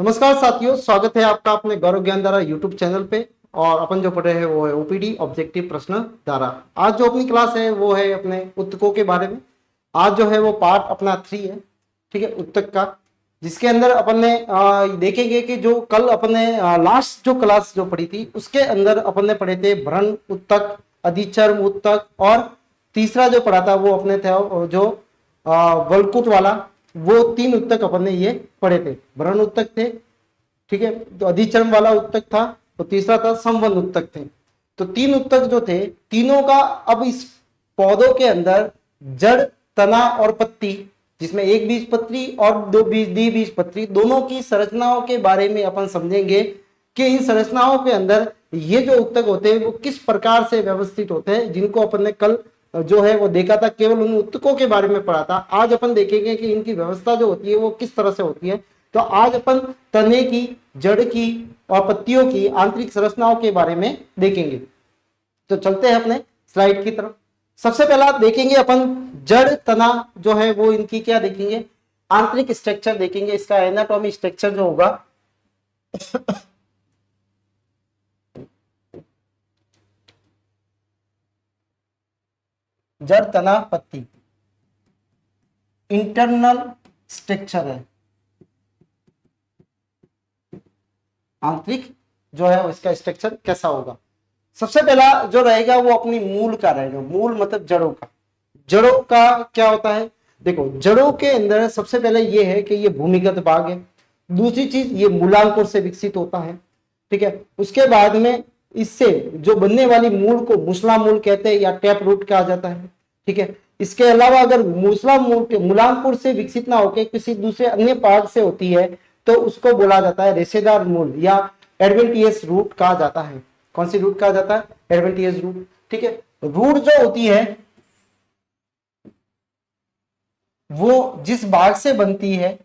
नमस्कार साथियों, स्वागत है आपका अपने गौरव ज्ञान धारा यूट्यूब चैनल पे। और अपन जो पढ़ रहे हैं वो है ओपीडी ऑब्जेक्टिव प्रश्न धारा। आज जो अपनी क्लास है वो है अपने उत्तकों के बारे में। आज जो है वो पार्ट अपना 3 है, ठीक है, उत्तक का, जिसके अंदर अपन ने देखेंगे कि जो कल अपन ने लास्ट जो क्लास जो पढ़ी थी उसके अंदर अपन ने पढ़े थे भ्रण उत्तक, अधिचर्म उत्तक, और तीसरा जो पढ़ा था वो अपने थे जो वल्कुट वाला। वो 3 उत्तक अपन ने ये पढ़े थे। भ्रण उत्तक थे, ठीक है, तो अधिचर्म वाला उत्तक था, तो तीसरा था संबंध उत्तक थे। तो 3 उत्तक जो थे, तीनों का अब इस पौधों के अंदर जड़, तना और पत्ती, जिसमें एक बीजपत्री और दो द्विबीजपत्री, दोनों की संरचनाओं के बारे में अपन समझेंगे कि इन संरचनाओं के अंदर ये जो उत्तक होते हैं वो किस प्रकार से व्यवस्थित होते हैं, जिनको अपन ने कल जो है वो देखा था, केवल उन उत्तकों के बारे में पढ़ा था। आज अपन देखेंगे कि इनकी व्यवस्था जो होती है वो किस तरह से होती है। तो आज अपन तने की, जड़ की और पत्तियों की आंतरिक संरचनाओं के बारे में देखेंगे। तो चलते हैं अपने स्लाइड की तरफ। सबसे पहला देखेंगे अपन जड़, तना जो है वो इनकी क्या देखेंगे, आंतरिक स्ट्रक्चर देखेंगे। इसका एनाटॉमी स्ट्रक्चर जो होगा जड़, तना, पत्ती, इंटरनल स्ट्रक्चर है, आंतरिक जो है इसका स्ट्रक्चर कैसा होगा। सबसे पहला जो रहेगा वो अपनी मूल का रहेगा। मूल मतलब जड़ों का। जड़ों का क्या होता है, देखो जड़ों के अंदर सबसे पहले ये है कि ये भूमिगत भाग है। दूसरी चीज ये मूलांकुर से विकसित होता है, ठीक है। उसके बाद में इससे जो बनने वाली मूल को मूसला मूल कहते हैं या टैप रूट कहा जाता है, ठीक है। इसके अलावा अगर मूसला मूल के मूलांकुर से विकसित ना होकर किसी दूसरे अन्य भाग से होती है तो उसको बोला जाता है रेशेदार मूल या एडवेंटियस रूट कहा जाता है। कौन सी रूट कहा जाता है? एडवेंटियस रूट, ठीक है। रूट जो होती है वो जिस भाग से बनती है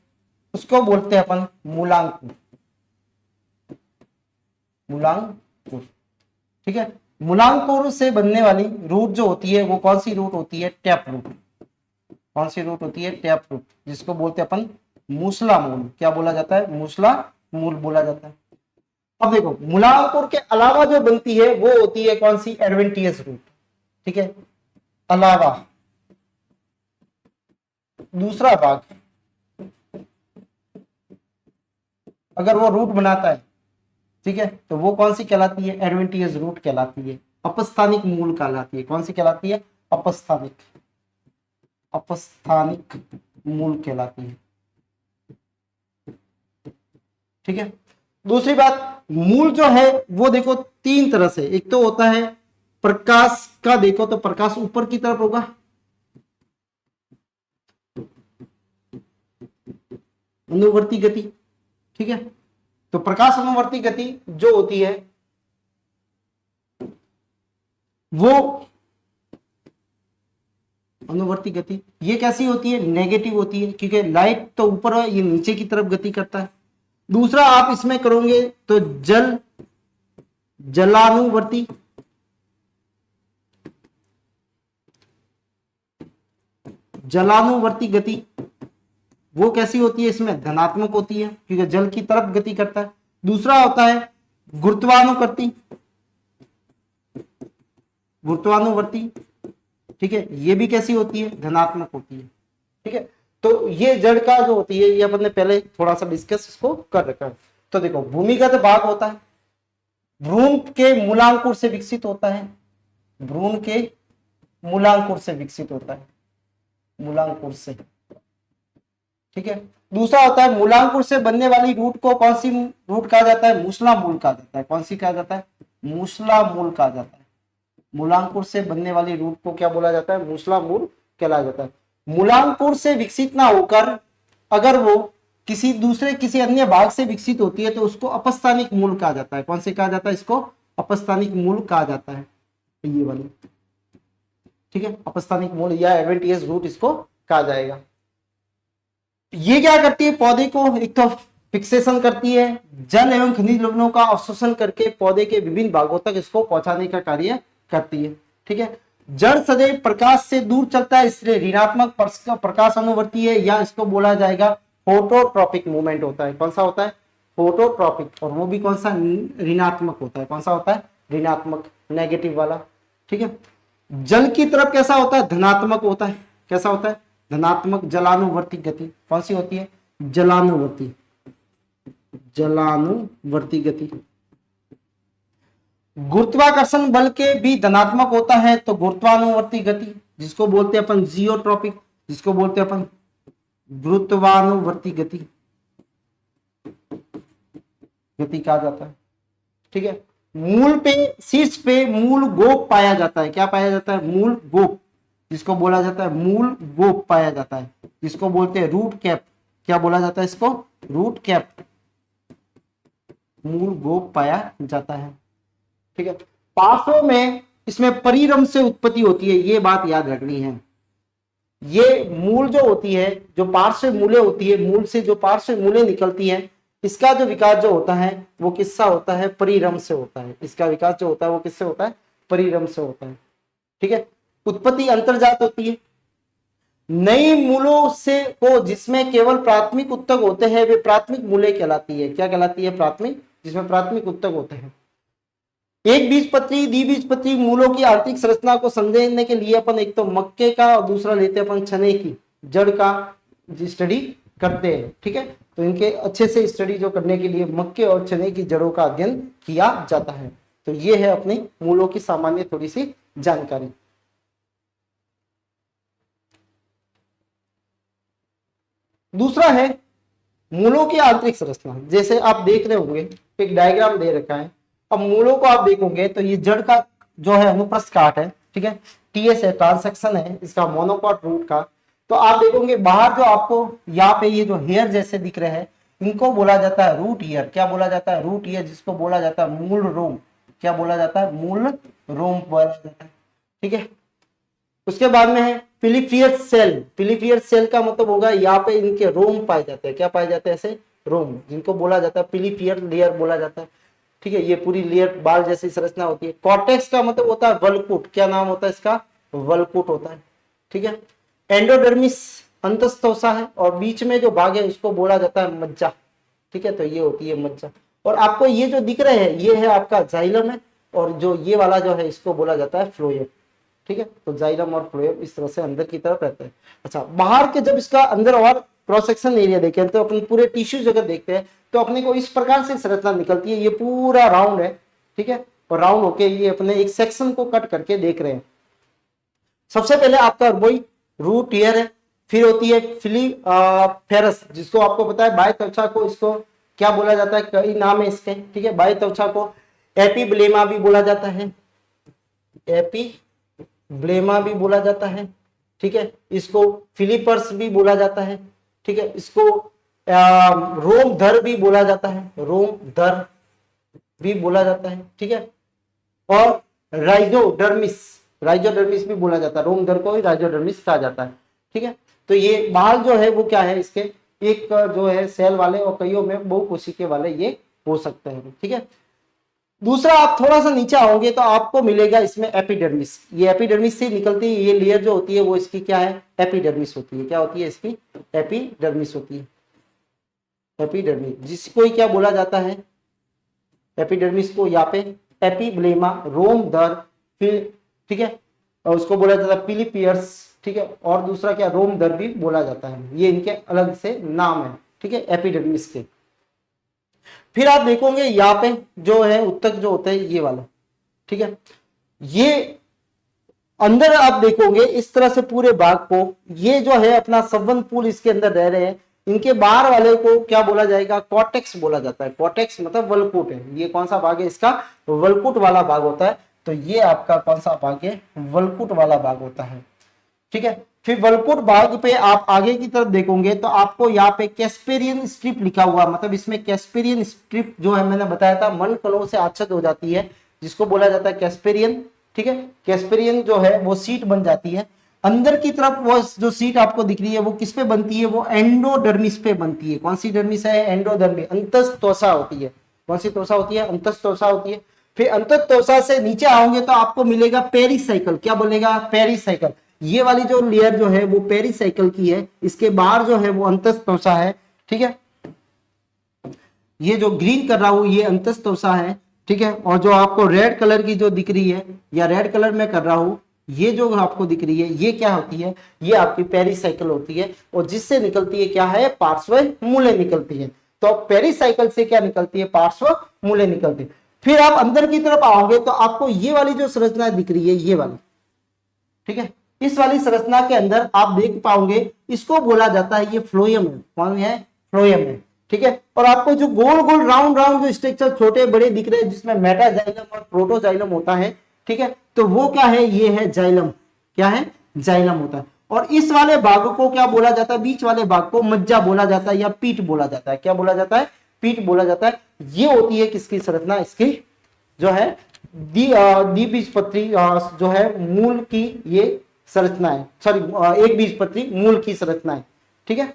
उसको बोलते हैं अपन मूलांकुर। मूलांकुर, ठीक है। मूलांकुर से बनने वाली रूट जो होती है वो कौन सी रूट होती है? Tap root. कौन सी रूट होती है? टैप रूट, जिसको बोलते हैं अपन मूसला मूल। क्या बोला जाता है? मूसला मूल बोला जाता है। अब देखो मूलांकुर के अलावा जो बनती है वो होती है कौन सी? एडवेंटियस रूट, ठीक है। अलावा दूसरा भाग अगर वो रूट बनाता है, ठीक है, तो वो कौन सी कहलाती है? एडवेंटियस रूट कहलाती है। अपस्थानिक मूल कहलाती है। कौन सी कहलाती है? अपस्थानिक। अपस्थानिक मूल कहलाती है, ठीक है। दूसरी बात, मूल जो है वो देखो 3 तरह से। एक तो होता है प्रकाश का, देखो तो प्रकाश ऊपर की तरफ होगा, अनुवर्ती गति, ठीक है। तो प्रकाश अनुवर्ती गति जो होती है वो अनुवर्ती गति ये कैसी होती है? नेगेटिव होती है, क्योंकि लाइट तो ऊपर है, ये नीचे की तरफ गति करता है। दूसरा आप इसमें करोगे तो जलानुवर्ती, जलानुवर्ती गति वो कैसी होती है? इसमें धनात्मक होती है, क्योंकि जल की तरफ गति करता है। दूसरा होता है गुरुत्वानुवर्ती, गुरुत्वानुवर्ती, ठीक है। ये भी कैसी होती है? धनात्मक होती है, ठीक है। तो ये जड़ का जो होती है ये अपन ने पहले थोड़ा सा डिस्कस इसको कर रखा है। तो देखो भूमिगत भाग होता है, भ्रूण के मूलांकुर से विकसित होता है। भ्रूण के मूलांकुर से विकसित होता है, मूलांकुर से, ठीक है। दूसरा होता है मूलांकुर से बनने वाली रूट को कौन सी रूट कहा जाता है? मूसला मूल कहा जाता है। कौन सी कहा जाता है? मूसला मूल कहा जाता है। मूलांकुर से बनने वाली रूट को क्या बोला जाता है? मूसला मूल कहला जाता है। मूलांकुर से विकसित ना होकर अगर वो किसी दूसरे किसी अन्य भाग से विकसित होती है तो उसको अपस्थानिक मूल कहा जाता है। कौन से कहा जाता है? इसको अपस्थानिक मूल कहा जाता है, ये वाली, ठीक है। अपस्थानिक मूल या एडवेंटियस रूट इसको कहा जाएगा। ये क्या करती है? पौधे को एक तो फिक्सेशन करती है, जल एवं खनिज लवणों का अवशोषण करके पौधे के विभिन्न भागों तक इसको पहुंचाने का कार्य करती है, ठीक है। जड़ सदैव प्रकाश से दूर चलता है, इसलिए ऋणात्मक प्रकाश अनुवर्ती है, या इसको बोला जाएगा फोटोट्रॉपिक मूवमेंट होता है। कौन सा होता है? फोटोट्रॉपिक, और वो भी कौन सा, ऋणात्मक होता है। कौन सा होता है, ऋणात्मक, नेगेटिव वाला, ठीक है। जल की तरफ कैसा होता है, धनात्मक होता है। कैसा होता है, धनात्मक। जलानुवर्ती गति कौन सी होती है, जलानुवर्ती, जलानुवर्ती गति। गुरुत्वाकर्षण बल के भी धनात्मक होता है, तो गुरुत्वानुवर्ती गति, जिसको बोलते हैं अपन जियोट्रॉपिक, जिसको बोलते हैं अपन गुरुत्वानुवर्ती गति, गति कहा जाता है, ठीक है। मूल पे, शीर्ष पे मूल गोप पाया जाता है। क्या पाया जाता है, मूल गोप, जिसको बोला जाता है मूल गोप पाया जाता है, जिसको बोलते हैं रूट कैप। क्या बोला जाता है इसको, रूट कैप, मूल गोप पाया जाता है, ठीक है। पार्श्व में इसमें परिरम से उत्पत्ति होती है, ये बात याद रखनी है। ये मूल जो होती है, जो पार्श्व मूले होती है, मूल से जो पार्श्व मूले निकलती है, इसका जो विकास जो होता है वो किससा होता है, परिरम से होता है। इसका विकास जो होता है वो किससे होता है, परिरम से होता है, ठीक है। उत्पत्ति अंतर्जात होती है। नई मूलों से को जिसमें केवल प्राथमिक उत्तक होते हैं वे प्राथमिक मूले कहलाती है। क्या कहलाती है, प्राथमिक, जिसमें प्राथमिक उत्तक होते हैं। एक बीजपत्री, द्विबीजपत्री मूलों की आंतरिक संरचना को समझने के लिए अपन एक तो मक्के का और दूसरा लेते हैं अपन चने की जड़ का स्टडी करते हैं, ठीक है। तो इनके अच्छे से स्टडी जो करने के लिए मक्के और चने की जड़ों का अध्ययन किया जाता है। तो ये है अपनी मूलों की सामान्य थोड़ी सी जानकारी। दूसरा है मूलों की आंतरिक संरचना। जैसे आप देख रहे होंगे एक डायग्राम दे रखा है। अब मूलों को आप देखोगे तो ये जड़ का जो है अनुप्रस्थ काट है, ठीक है। टीएस है, ट्रांसेक्शन है इसका मोनोकॉट रूट का। तो आप देखोगे बाहर जो आपको यहाँ पे ये जो हेयर जैसे दिख रहे हैं इनको बोला जाता है रूट ईयर। क्या बोला जाता है, रूट ईयर, जिसको बोला जाता है मूल रोम। क्या बोला जाता है, मूल रोम बोला जाता है, ठीक है। उसके बाद में है पिलीफियर सेल। पिलीफियर सेल का मतलब होगा यहाँ पे इनके रोम पाए जाते हैं। क्या पाए जाते हैं, ऐसे रोम, जिनको बोला जाता है पिलीफियर लेयर बोला जाता है, ठीक है। ये पूरी लेयर बाल जैसी संरचना होती है। कॉर्टेक्स का मतलब होता है वलकुट। क्या नाम होता है इसका, वलकुट होता है, ठीक है। एंडोडर्मिस अंतस्तोसा है और बीच में जो भाग है उसको बोला जाता है मज्जा, ठीक है। तो ये होती है मज्जा। और आपको ये जो दिख रहे हैं ये है आपका जाइलम है, और जो ये वाला जो है इसको बोला जाता है फ्लोएम, ठीक है। तो जाइलम और फ्लोएम इस तरह से अंदर की तरफ रहते हैं। अच्छा, बाहर के जब इसका अंदर और क्रॉस सेक्शन एरिया देखें तो अपन पूरे टिश्यू जगह देखते हैं तो अपने को इस प्रकार से संरचना निकलती है। ये पूरा राउंड है, ठीक है। और राउंड होके ये अपने एक सेक्शन को कट करके देख रहे हैं। सबसे पहले आपका वही रूट ईयर है, फिर होती है फिलीफेरस, जिसको आपको पता है बाह्य त्वचा को इसको क्या बोला जाता है, कई नाम है इसके, ठीक है। बाह्य त्वचा को एपीब्लेमा भी बोला जाता है, एपीब्लेमा भी बोला जाता है, ठीक है। इसको फिलिपर्स भी बोला जाता है, ठीक है। इसको रोमधर भी बोला जाता है, रोमधर भी बोला जाता है, ठीक है। और राइजोडर्मिस, राइजोडर्मिस भी बोला जाता है, रोमधर को ही राइजोडर्मिस कहा जाता है, ठीक है। तो ये बाल जो है वो क्या है, इसके एक जो है सेल वाले और कईयों में बहुकोशिकीय वाले ये हो सकते हैं, ठीक है। दूसरा, आप थोड़ा सा नीचे आओगे तो आपको मिलेगा इसमें एपिडर्मिस। ये एपिडर्मिस से निकलती है, ये लेयर जो होती है वो इसकी क्या है, एपिडर्मिस होती है। क्या होती है इसकी, एपिडर्मिस होती है, एपिडर्मिस, जिसको क्या बोला जाता है, एपिडर्मिस को यहाँ पे एपीब्लेमा, रोमधर, फिर, ठीक है, और उसको बोला जाता है पिलीपियर्स, ठीक है। और दूसरा क्या, रोमधर भी बोला जाता है। ये इनके अलग से नाम है, ठीक है, एपिडर्मिस के। फिर आप देखोगे यहाँ पे जो है उत्तक जो होता है ये वाला, ठीक है। ये अंदर आप देखोगे इस तरह से पूरे भाग को, ये जो है अपना संबंध पुल इसके अंदर रह रहे हैं। इनके बाहर वाले को क्या बोला जाएगा, कॉर्टेक्स बोला जाता है। कॉर्टेक्स मतलब वलकुट है। ये कौन सा भाग है इसका, वलकुट वाला भाग होता है। तो ये आपका कौन सा भाग है, वलकुट वाला भाग होता है, ठीक है। फिर वलकुट भाग पे आप आगे की तरफ देखोगे तो आपको यहाँ पे कैस्पेरियन स्ट्रिप लिखा हुआ, मतलब इसमें कैस्पेरियन स्ट्रिप जो है मैंने बताया था मन कणों से आच्छादित हो जाती है, जिसको बोला जाता है कैस्पेरियन, ठीक है। कैस्पेरियन जो है वो सीट बन जाती है। अंदर की तरफ वो जो सीट आपको दिख रही है वो किस पे बनती है, वो एंडोडर्मिस पे बनती है। कौन सी डर्मिस है, एंडोडर्मिस, अंतस्तोसा होती है। कौन सी तोसा होती है, अंतस्तोसा होती है। फिर अंतस्तोसा से नीचे आओगे तो आपको मिलेगा पेरिसाइकल। क्या बोलेगा, पेरिसाइकल। ये वाली जो लेयर जो है वो पेरिसाइकल की है, इसके बाहर जो है वो अंतस्तोसा है, ठीक है। ये जो ग्रीन कर रहा हूं ये अंतस्तोषा है, ठीक है। और जो आपको रेड कलर की जो दिख रही है या रेड कलर में कर रहा हूं ये जो आपको दिख रही है ये क्या होती है, ये आपकी पेरिसाइकिल होती है और जिससे निकलती है क्या है, पार्श्व मूलें निकलती है। तो पेरिसाइकिल से क्या निकलती है, पार्श्व मूलें निकलती है। फिर आप अंदर की तरफ आओगे तो आपको ये वाली जो संरचना दिख रही है ये वाली, ठीक है, इस वाली संरचना के अंदर आप देख पाओगे इसको बोला जाता है, ये फ्लोएम है। कौन है, फ्लोएम है, ठीक है। और आपको जो गोल गोल राउंड राउंड जो स्ट्रक्चर छोटे बड़े दिख रहे हैं जिसमें मेटाजाइलम और प्रोटोजाइलम होता है, ठीक है, तो वो क्या है, ये है जाइलम। क्या है, जाइलम होता है। और इस वाले भाग को क्या बोला जाता है, बीच वाले भाग को मज्जा बोला जाता है या पीठ बोला जाता है। क्या बोला जाता है, पीठ बोला जाता है। ये होती है किसकी संरचना, इसकी जो है द्विबीजपत्री जो है मूल की ये संरचना है, सॉरी एक बीजपत्री मूल की संरचना है, ठीक है।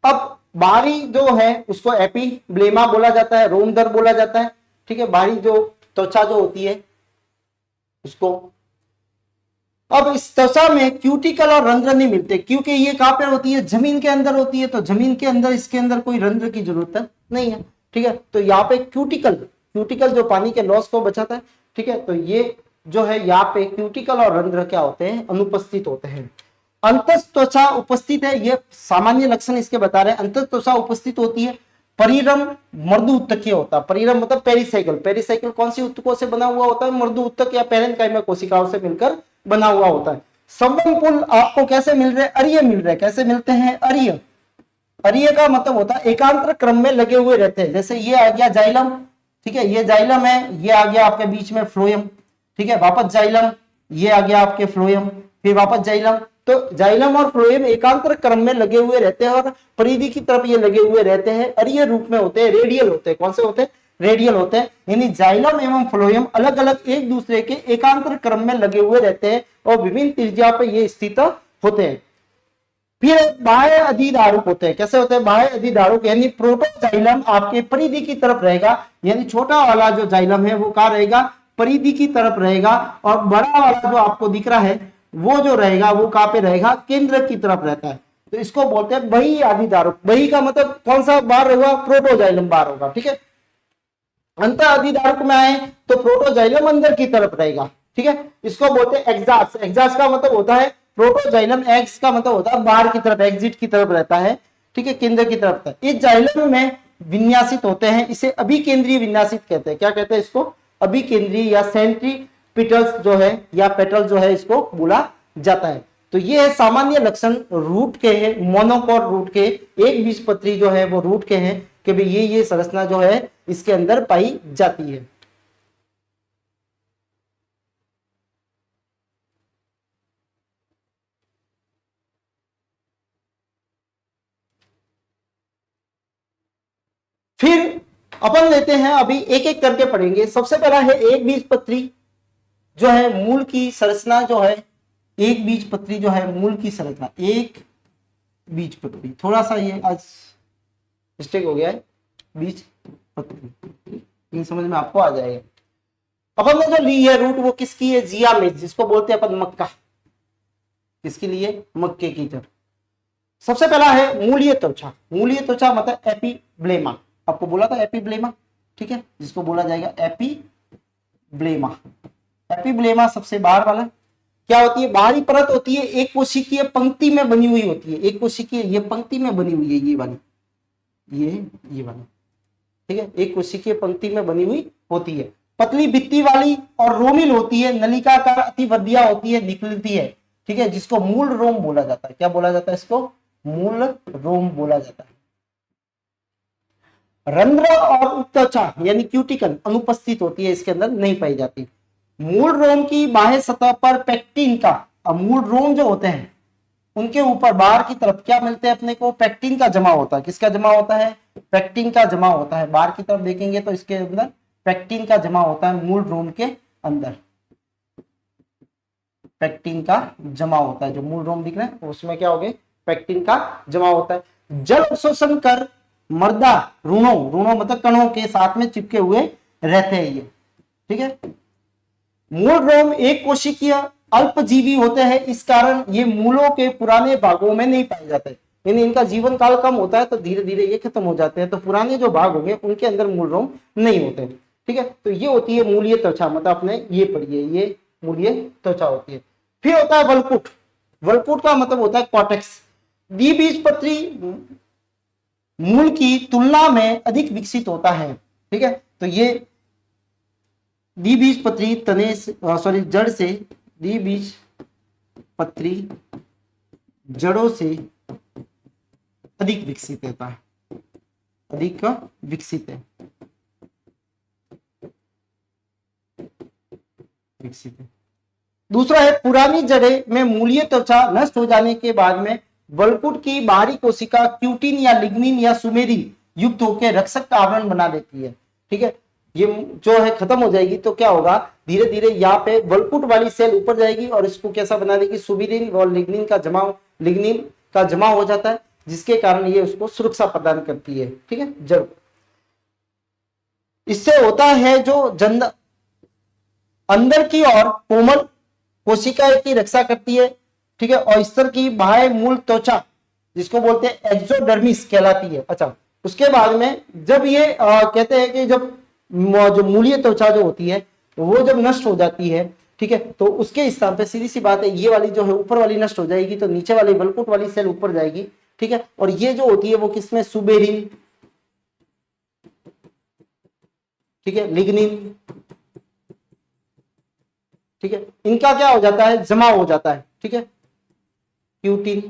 अब बाहरी जो है उसको एपिब्लेमा बोला जाता है, रोमदर बोला जाता है, ठीक है, बाहरी जो त्वचा जो होती है उसको। अब इस त्वचा में क्यूटिकल और रंध्र नहीं मिलते क्योंकि ये कहां पर होती है, जमीन के अंदर होती है। तो जमीन के अंदर इसके अंदर कोई रंध्र की जरूरत नहीं है, ठीक है। तो यहाँ पे क्यूटिकल जो पानी के लॉस को बचाता है, ठीक है। तो ये जो है यहाँ पे क्यूटिकल और रंध्र क्या होते हैं, अनुपस्थित होते हैं। अंतस्त्वचा उपस्थित है, ये सामान्य लक्षण इसके बता रहे हैं। अंतस्त्वचा उपस्थित होती है। परिरम मृदु उत्तकीय होता है। परिरम मतलब पेरिसाइकिल। पेरिसाइकिल कौन सी उत्तकों से बना हुआ होता है, मृदु उत्तक या पैरेन्काइमा कोशिकाओं से मिलकर बना हुआ होता है। संवहन आपको कैसे मिल रहे हैं, अरीय मिल रहे हैं। कैसे मिलते हैं, अरीय। अरीय का मतलब होता है एकांतर क्रम में लगे हुए रहते हैं। जैसे ये आ गया जाइलम, ठीक है, ये जाइलम है, ये आ गया आपके बीच में फ्लोएम, ठीक है, वापस जाइलम, ये आ गया आपके फ्लोएम, फिर वापस जाइलम। तो जाइलम और फ्लोएम एकांतर क्रम में लगे हुए रहते हैं और परिधि की तरफ ये लगे हुए रहते हैं, अरीय रूप में होते हैं, रेडियल होते हैं। कौन से होते हैं, रेडियल होते हैं। यानी जाइलम एवं फ्लोएम अलग अलग एक दूसरे के एकांतर क्रम में लगे हुए रहते हैं और विभिन्न त्रिज्या पर ये स्थित होते हैं। फिर बाह्य अधिधारुक होते हैं। कैसे होते हैं, बाह्य अधिधारुक, यानी प्रोटोजाइलम आपके परिधि की तरफ रहेगा, यानी छोटा वाला जो जाइलम है वो कहां रहेगा, परिधि की तरफ रहेगा। और बड़ा वाला जो आपको दिख रहा है वो जो रहेगा वो कहां पे रहेगा, केंद्र की तरफ रहता है। तो इसको बोलते हैं बही अधिधारुक। बही का मतलब कौन सा बाहर होगा, प्रोटोजाइलम बाहर होगा, ठीक है। अंत अधिधारुक में आए तो प्रोटोजाइलम अंदर की तरफ रहेगा, ठीक है। इसको बोलते हैं एग्जास्ट। एग्जास्ट का मतलब होता है प्रोटोजाइलम, एक्स का मतलब होता है बाहर की तरफ, एग्जिट की तरफ रहता है, ठीक है, केंद्र की तरफ। इस जाइलम में विन्यासित होते हैं, इसे अभिकेंद्रीय विन्यासित कहते हैं। क्या कहते हैं इसको, अभिकेंद्रीय या सेंट्रीपिटल्स जो है या पेटल जो है इसको बोला जाता है। तो ये है सामान्य लक्षण रूट के हैं, मोनोकोट रूट के। एक बीजपत्री जो है वो रूट के हैं कि भाई ये संरचना जो है इसके अंदर पाई जाती है। फिर अपन लेते हैं, अभी एक एक करके पढ़ेंगे। सबसे पहला है एक बीजपत्री जो है मूल की संरचना जो है, एक बीजपत्री जो है मूल की संरचना, एक बीजपत्री। थोड़ा सा ये आज मिस्टेक हो गया है, बीजपत्री, ये समझ में आपको आ जाएगा। अपन ने जो ली है रूट वो किसकी है, जियामेज, जिसको बोलते हैं अपन मक्का। किसके लिए, मक्के की जड़। सबसे पहला है मूलीय त्वचा। मूलीय त्वचा मतलब एपिब्लेमा, आपको बोला था एपिब्लेमा, ठीक है, जिसको बोला जाएगा एपिब्लेमा। एपिब्लेमा सबसे बाहर वाला क्या होती है, बाहरी परत होती है, एक कोशिकीय पंक्ति में बनी हुई होती है। एक कोशिकीय ये पंक्ति में बनी हुई है, ये वाली, ये वाली, ठीक है, एक कोशिकीय पंक्ति में बनी हुई होती है। पतली भित्ति वाली और रोमिल होती है, नलिकाकार अतिवृद्धियां होती है, निकलती है, ठीक है, जिसको मूल रोम बोला जाता है। क्या बोला जाता है इसको, मूल रोम बोला जाता है। रंध्र और उत्तचा यानी क्यूटिकल अनुपस्थित होती है, इसके अंदर नहीं पाई जाती। मूल रोम की बाह्य सतह पर पेक्टिन का, अब मूल रोम जो होते हैं उनके ऊपर बाहर की तरफ क्या मिलते हैं अपने को, पेक्टिन का जमा होता है। किसका जमा होता है, पेक्टिन का जमा होता है। बाहर की तरफ देखेंगे तो इसके अंदर पेक्टिन का जमा होता है, मूल रोम के अंदर पेक्टिन का जमा होता है। जो मूल रोम दिख रहा है उसमें क्या हो गया, पेक्टिन का जमा होता है। जल अवशोषण कर मर्दा ऋणों मतलब कणों के साथ में चिपके हुए रहते हैं ये, ठीक है। मूल रोम एक कोशिकीय अल्पजीवी होते हैं, इस कारण ये मूलों के पुराने भागों में नहीं पाए जाते। यानी इनका जीवन काल कम होता है तो धीरे धीरे ये खत्म हो जाते हैं। तो पुराने जो भाग हो गए उनके अंदर मूल रोम नहीं होते। ठीक है, तो ये होती है मूलीय त्वचा, मतलब आपने ये पढ़ी है, ये मूलीय त्वचा होती है। फिर होता है वलकुट। वलकुट का मतलब होता है कॉर्टेक्स। द्विबीजपत्री मूल की तुलना में अधिक विकसित होता है। ठीक है, तो ये द्विबीजपत्री तने सॉरी जड़ से, द्विबीजपत्री जड़ों से अधिक विकसित होता है, अधिक विकसित है, विकसित है। दूसरा है पुरानी जड़ें में मूलीय त्वचा नष्ट हो जाने के बाद में वलकुट की बाहरी कोशिका क्यूटिन या लिग्निन या सुमेरिन युक्त होकर रक्षक का आवरण बना देती है। ठीक है, ये जो है खत्म हो जाएगी तो क्या होगा, धीरे धीरे यहाँ पे वलकुट वाली सेल ऊपर जाएगी और इसको कैसा बना देगी, सुमेरिन और लिग्निन का जमाव हो जाता है, जिसके कारण ये उसको सुरक्षा प्रदान करती है। ठीक है, जड़ इससे होता है जो अंदर की ओर कोमल कोशिका की रक्षा करती है। ठीक है, और स्तर की बाह्य मूल त्वचा जिसको बोलते हैं एक्सोडर्मिस कहलाती है। अच्छा, उसके बाद में जब ये कहते हैं कि जब जो मूलीय त्वचा जो होती है वो जब नष्ट हो जाती है, ठीक है, तो उसके स्थान पे सीधी सी बात है, ये वाली जो है ऊपर वाली नष्ट हो जाएगी तो नीचे वाली वलकुट वाली सेल ऊपर जाएगी। ठीक है, और ये जो होती है वो किसमें, सुबेरिन, ठीक है, लिग्निन, ठीक है, इनका क्या हो जाता है, जमा हो जाता है। ठीक है, क्यूटिन,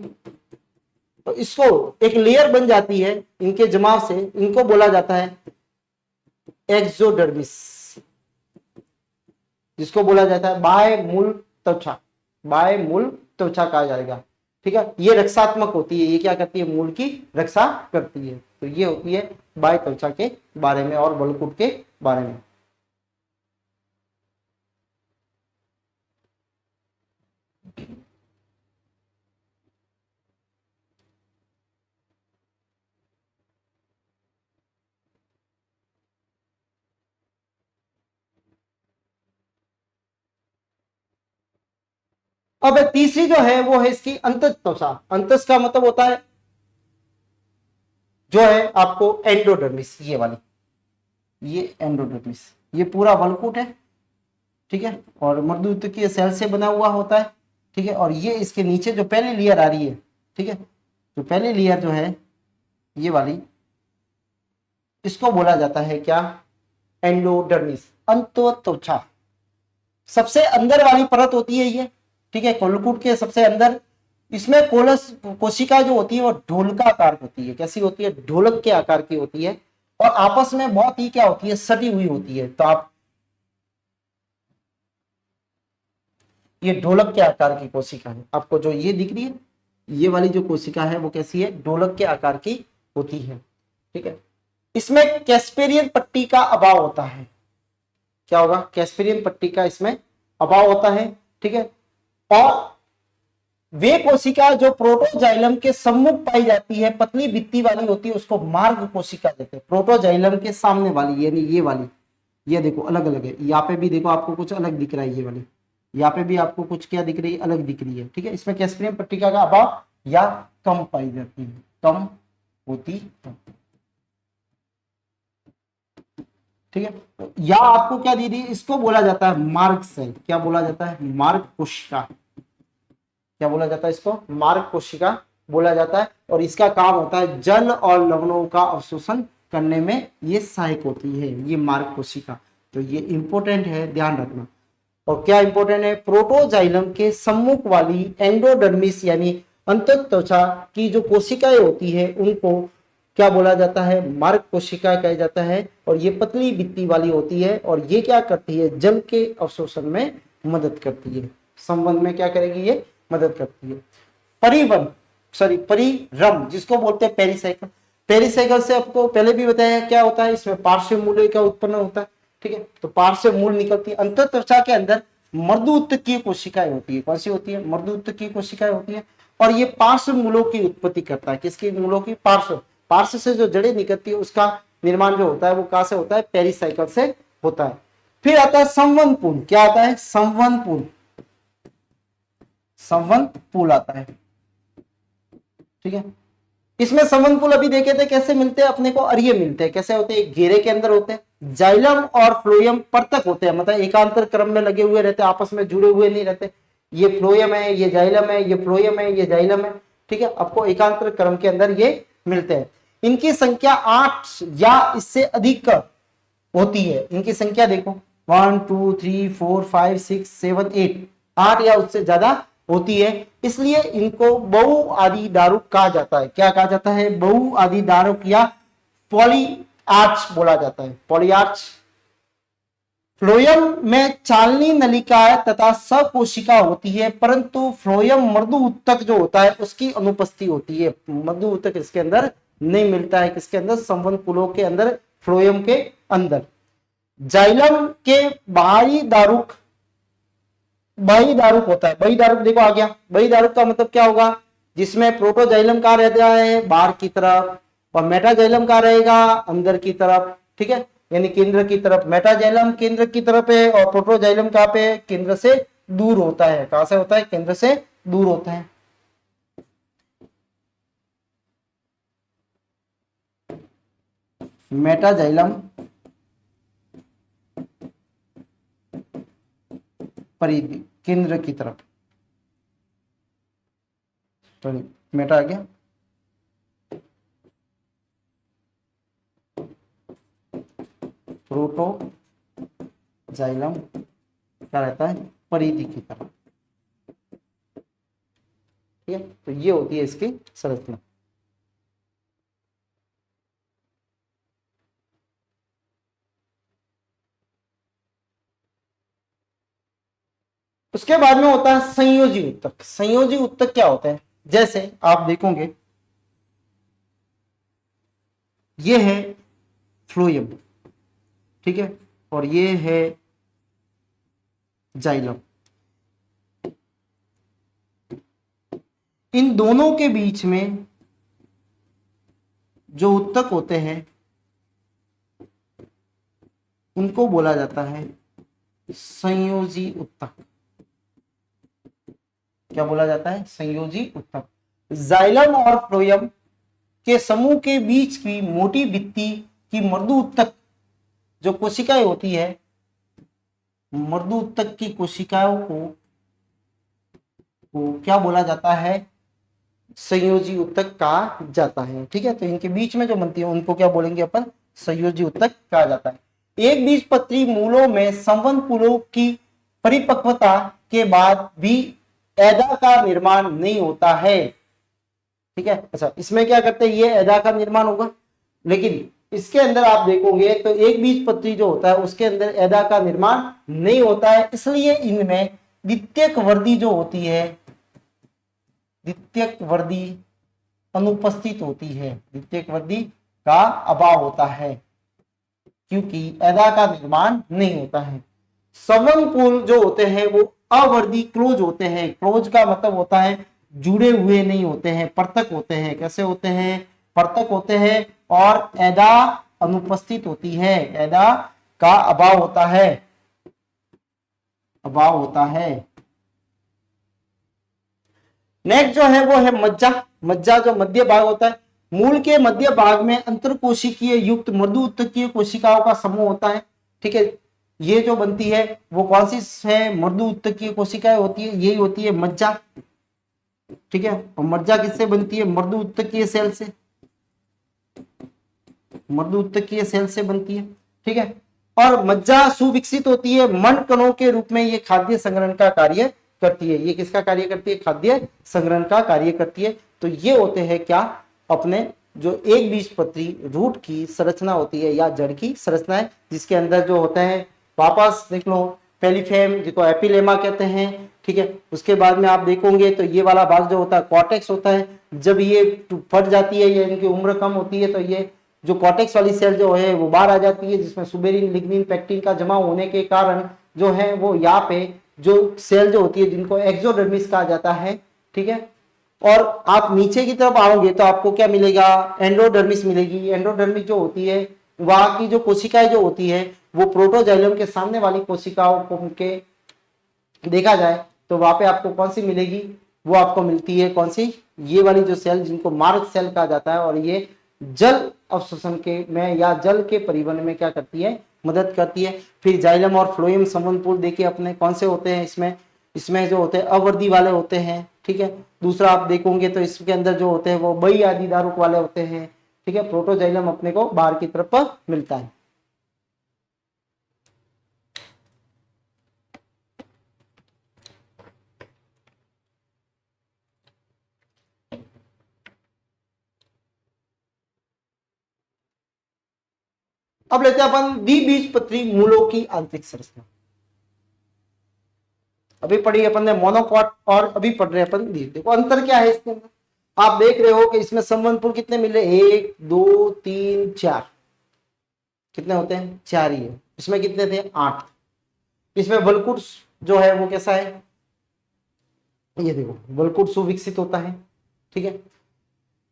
तो इसको एक लेयर बन जाती है इनके जमाव से, इनको बोला जाता है एक्सोडर्मिस, जिसको बोला जाता है बाह्य मूल त्वचा, बाह्य मूल त्वचा कहा जाएगा। ठीक है, ये रक्षात्मक होती है, ये क्या करती है, मूल की रक्षा करती है। तो ये होती है बाह्य त्वचा के बारे में और वलकुट के बारे में। अब तीसरी जो है वो है इसकी अंतः त्वचा। अंतस का मतलब होता है जो है आपको एंडोडर्मिस, ये वाली, ये एंडोडर्मिस, ये पूरा वलकुट है। ठीक है, और मर्दूतकीय सेल से बना हुआ होता है। ठीक है, और ये इसके नीचे जो पहली लेयर आ रही है, ठीक है, जो पहली लेयर जो है ये वाली, इसको बोला जाता है क्या, एंडोडर्मिस, अंतः त्वचा। सबसे अंदर वाली परत होती है ये। ठीक है, वलकुट के सबसे अंदर, इसमें कोशिका जो होती है वो ढोलका आकार की होती है। कैसी होती है, ढोलक के आकार की होती है, और आपस में बहुत ही क्या होती है, सटी हुई होती है। तो आप ये ढोलक के आकार की कोशिका है, आपको जो ये दिख रही है, ये वाली जो कोशिका है वो कैसी है, ढोलक के आकार की होती है। ठीक है, इसमें कैस्पेरियन पट्टी का अभाव होता है। क्या होगा, कैस्पेरियन पट्टी का इसमें अभाव होता है। ठीक है, और वे कोशिका जो प्रोटोजाइलम के सम्मुख पाई जाती है, पतली भित्ति वाली होती है, उसको मार्ग कोशिका देते हैं। प्रोटोजाइलम के सामने वाली, यानी ये वाली, ये देखो अलग अलग है, यहाँ पे भी देखो आपको कुछ अलग दिख रहा है, ये वाली यहाँ पे भी आपको कुछ क्या दिख रही है, अलग दिख रही है। ठीक है, इसमें कैस्पेरियन पट्टिका का अभाव या कम पाई जाती है, कम होती है। ठीक है, तो या आपको क्या दी, इसको बोला जाता है मार्ग सेल। क्या बोला जाता है, मार्ग कोशिका। क्या बोला जाता है, इसको मार्ग कोशिका बोला जाता है। और इसका काम होता है जल और लवणों का अवशोषण करने में ये सहायक होती है, ये मार्ग कोशिका। तो ये इंपॉर्टेंट है, ध्यान रखना। और क्या इंपॉर्टेंट है, प्रोटोजाइलम के सम्मुख वाली एंडोडर्मिस यानी अंतः त्वचा की जो कोशिकाएं होती है उनको क्या बोला जाता है, मार्ग कोशिका कहा जाता है। और ये पतली भित्ति वाली होती है, और ये क्या करती है, जल के अवशोषण में मदद करती है। संबंध में क्या करेगी, ये मदद करती है। परिरम जिसको बोलते हैं पेरिसाइकल। पेरिसाइकल से आपको पहले भी बताया क्या होता है, इसमें पार्श्व मूल्य का उत्पन्न होता है। ठीक है, तो पार्श्व मूल निकलती है। अंतः त्वचा के अंदर मर्दूतकीय कोशिकाएं होती है। कौन सी होती है, मर्दूतकीय कोशिकाएं होती है। और ये पार्श्व मूलों की उत्पत्ति करता है। किसकी, मूलों की, पार्श्व से जो जड़ें निकलती है उसका निर्माण जो होता है वो कहां से होता है, पेरिसाइकल से होता है। फिर आता है संवहन पूल। क्या आता है, संवहन पूल, संवहन पूल आता है। ठीक है, इसमें संवहनकुल अभी देखे थे कैसे मिलते हैं अपने को, और ये मिलते हैं कैसे होते हैं, घेरे के अंदर होते हैं। जाइलम और फ्लोएम परतक होते हैं, मतलब एकांतर क्रम में लगे हुए रहते हैं, आपस में जुड़े हुए नहीं रहते। ये फ्लोएम है, ये जाइलम है, ये फ्लोएम है, ये जाइलम है, ठीक है। आपको एकांतर क्रम के अंदर ये मिलते हैं। इनकी संख्या 8 या इससे अधिक होती है। इनकी संख्या देखो 1 2 3 4 5 6 7 8, 8 या उससे ज्यादा होती है, इसलिए इनको बहुआदि दारुक कहा जाता है। क्या कहा जाता है? बहुआदि दारुक या पॉलीआर्च बोला जाता है, पॉलीआर्च। फ्लोएम में चालनी नलिकाएं तथा सकोशिका होती है, परंतु फ्लोएम मृदु उत्तक जो होता है उसकी अनुपस्थिति होती है। मृदु उत्तक इसके अंदर नहीं मिलता है, किसके अंदर? संवहनकुलों के अंदर, फ्लोएम के अंदर। जाइलम के बाहरी दारुक होता है। बही दारुक देखो आ गया। बही दारुक का मतलब क्या होगा? जिसमें प्रोटोजाइलम का रहता है बाहर की तरफ, और मेटाजाइलम का रहेगा अंदर की तरफ, ठीक है, यानी केंद्र की तरफ। मेटाजाइलम केंद्र की तरफ है और प्रोटोजाइलम कहां पे? केंद्र से दूर होता है। कहां से होता है? केंद्र से दूर होता है। मेटाजाइलम परिधि केंद्र की तरफ, तो मेटा आ गया। प्रोटोजाइलम क्या रहता है? परिधि की तरफ, ठीक है। तो ये होती है इसकी संरचना। उसके बाद में होता है संयोजी उत्तक। संयोजी उत्तक क्या होता है? जैसे आप देखोगे ये है फ्लोएम, ठीक है, और ये है जाइलम। इन दोनों के बीच में जो उत्तक होते हैं उनको बोला जाता है संयोजी उत्तक। क्या बोला जाता है? संयोजी उत्तक। जाइलम और फ्लोएम के समूह के बीच की मोटी भित्ति की मृदु उत्तक जो कोशिकाएं होती है, मृदु उत्तक की कोशिकाओं को क्या बोला जाता है? संयोजी उत्तक कहा जाता है, ठीक है। तो इनके बीच में जो बनती है उनको क्या बोलेंगे अपन? संयोजी उत्तक कहा जाता है। एक बीजपत्री मूलों में संवहनकुलों की परिपक्वता के बाद भी ऐदा का निर्माण नहीं होता है, ठीक है। अच्छा, इसमें क्या करते हैं? ये ऐदा का निर्माण होगा, लेकिन इसके अंदर आप देखोगे तो एक बीजपत्री जो होता है उसके अंदर ऐदा का निर्माण नहीं होता है, इसलिए इनमें द्वितीयक वर्दी जो होती है, द्वितीयक वर्दी अनुपस्थित होती है। द्वितीयक वर्दी का अभाव होता है क्योंकि ऐदा का निर्माण नहीं होता है। संवहनकुल जो होते हैं वो अवर्दी क्लोज होते हैं। क्लोज का मतलब होता है जुड़े हुए नहीं होते हैं, परतक होते हैं। कैसे होते हैं? परतक होते हैं, और ऐदा अनुपस्थित होती है, ऐदा का अभाव होता है, अभाव होता है। नेक्स्ट जो है वो है मज्जा। मज्जा जो मध्य भाग होता है, मूल के मध्य भाग में अंतरकोशिकीय युक्त मृदु उत्तकीय कोशिकाओं का समूह होता है, ठीक है। ये जो बनती है वो कौन सी है? मृदु उत्तकीय कोशिकाएं होती है, यही होती है मज्जा, ठीक है। और मज्जा किससे बनती है? मृदु उत्तकीय सेल से, मृदु उत्तकीय सेल से बनती है, ठीक है। और मज्जा सुविकसित होती है, मंड कणों के रूप में ये खाद्य संग्रहण का कार्य करती है। ये किसका कार्य करती है? खाद्य संग्रहण का कार्य करती है। तो ये होते हैं क्या? अपने जो एक बीजपत्री रूट की संरचना होती है या जड़ की संरचना है, जिसके अंदर जो होता है, वापस देख लो, पेलिफेम जिसको एपिलेमा कहते हैं, ठीक है। उसके बाद में आप देखोगे तो ये वाला भाग जो होता है कॉर्टेक्स होता है। जब ये फट जाती है या इनकी उम्र कम होती है तो ये जो कॉर्टेक्स वाली सेल जो है वो बाहर आ जाती है, जिसमें सुबेरिन, लिग्निन, पेक्टिन का जमा होने के कारण जो है वो यहाँ पे जो सेल जो होती है जिनको एक्सोडर्मिस कहा जाता है, ठीक है। और आप नीचे की तरफ आओगे तो आपको क्या मिलेगा? एंडोडर्मिस मिलेगी। एंडोडर्मिस जो होती है वहां की जो कोशिकाएं जो होती है वो प्रोटोजाइलम के सामने वाली कोशिकाओं को के देखा जाए तो वहां पे आपको कौन सी मिलेगी? वो आपको मिलती है कौन सी, ये वाली जो सेल जिनको मार्ग सेल कहा जाता है, और ये जल अवशोषण के में या जल के परिवहन में क्या करती है, मदद करती है। फिर जाइलम और फ्लोएम संवहनपूल देखिए अपने कौन से होते हैं, इसमें जो होते हैं अवर्दी वाले होते हैं, ठीक है। दूसरा आप देखोगे तो इसके अंदर जो होते हैं वो बई आदि दारुक वाले होते हैं, ठीक है। प्रोटोजाइलम अपने को बाहर की तरफ मिलता है। अब लेते हैं अपन द्विबीजपत्री मूलों की आंतरिक संरचना। अभी पढ़ी अपन ने मोनोकॉट और अभी पढ़ रहे हैं अपन द्विज। देखो अंतर क्या है इसके अंदर, आप देख रहे हो कि इसमें संवहनपूल कितने मिले, 1 2 3 4, कितने होते हैं, 4 ही है। इसमें कितने थे, 8। इसमें वल्कुट जो है वो कैसा है, ये देखो वल्कुट सुविकसित होता है, ठीक है।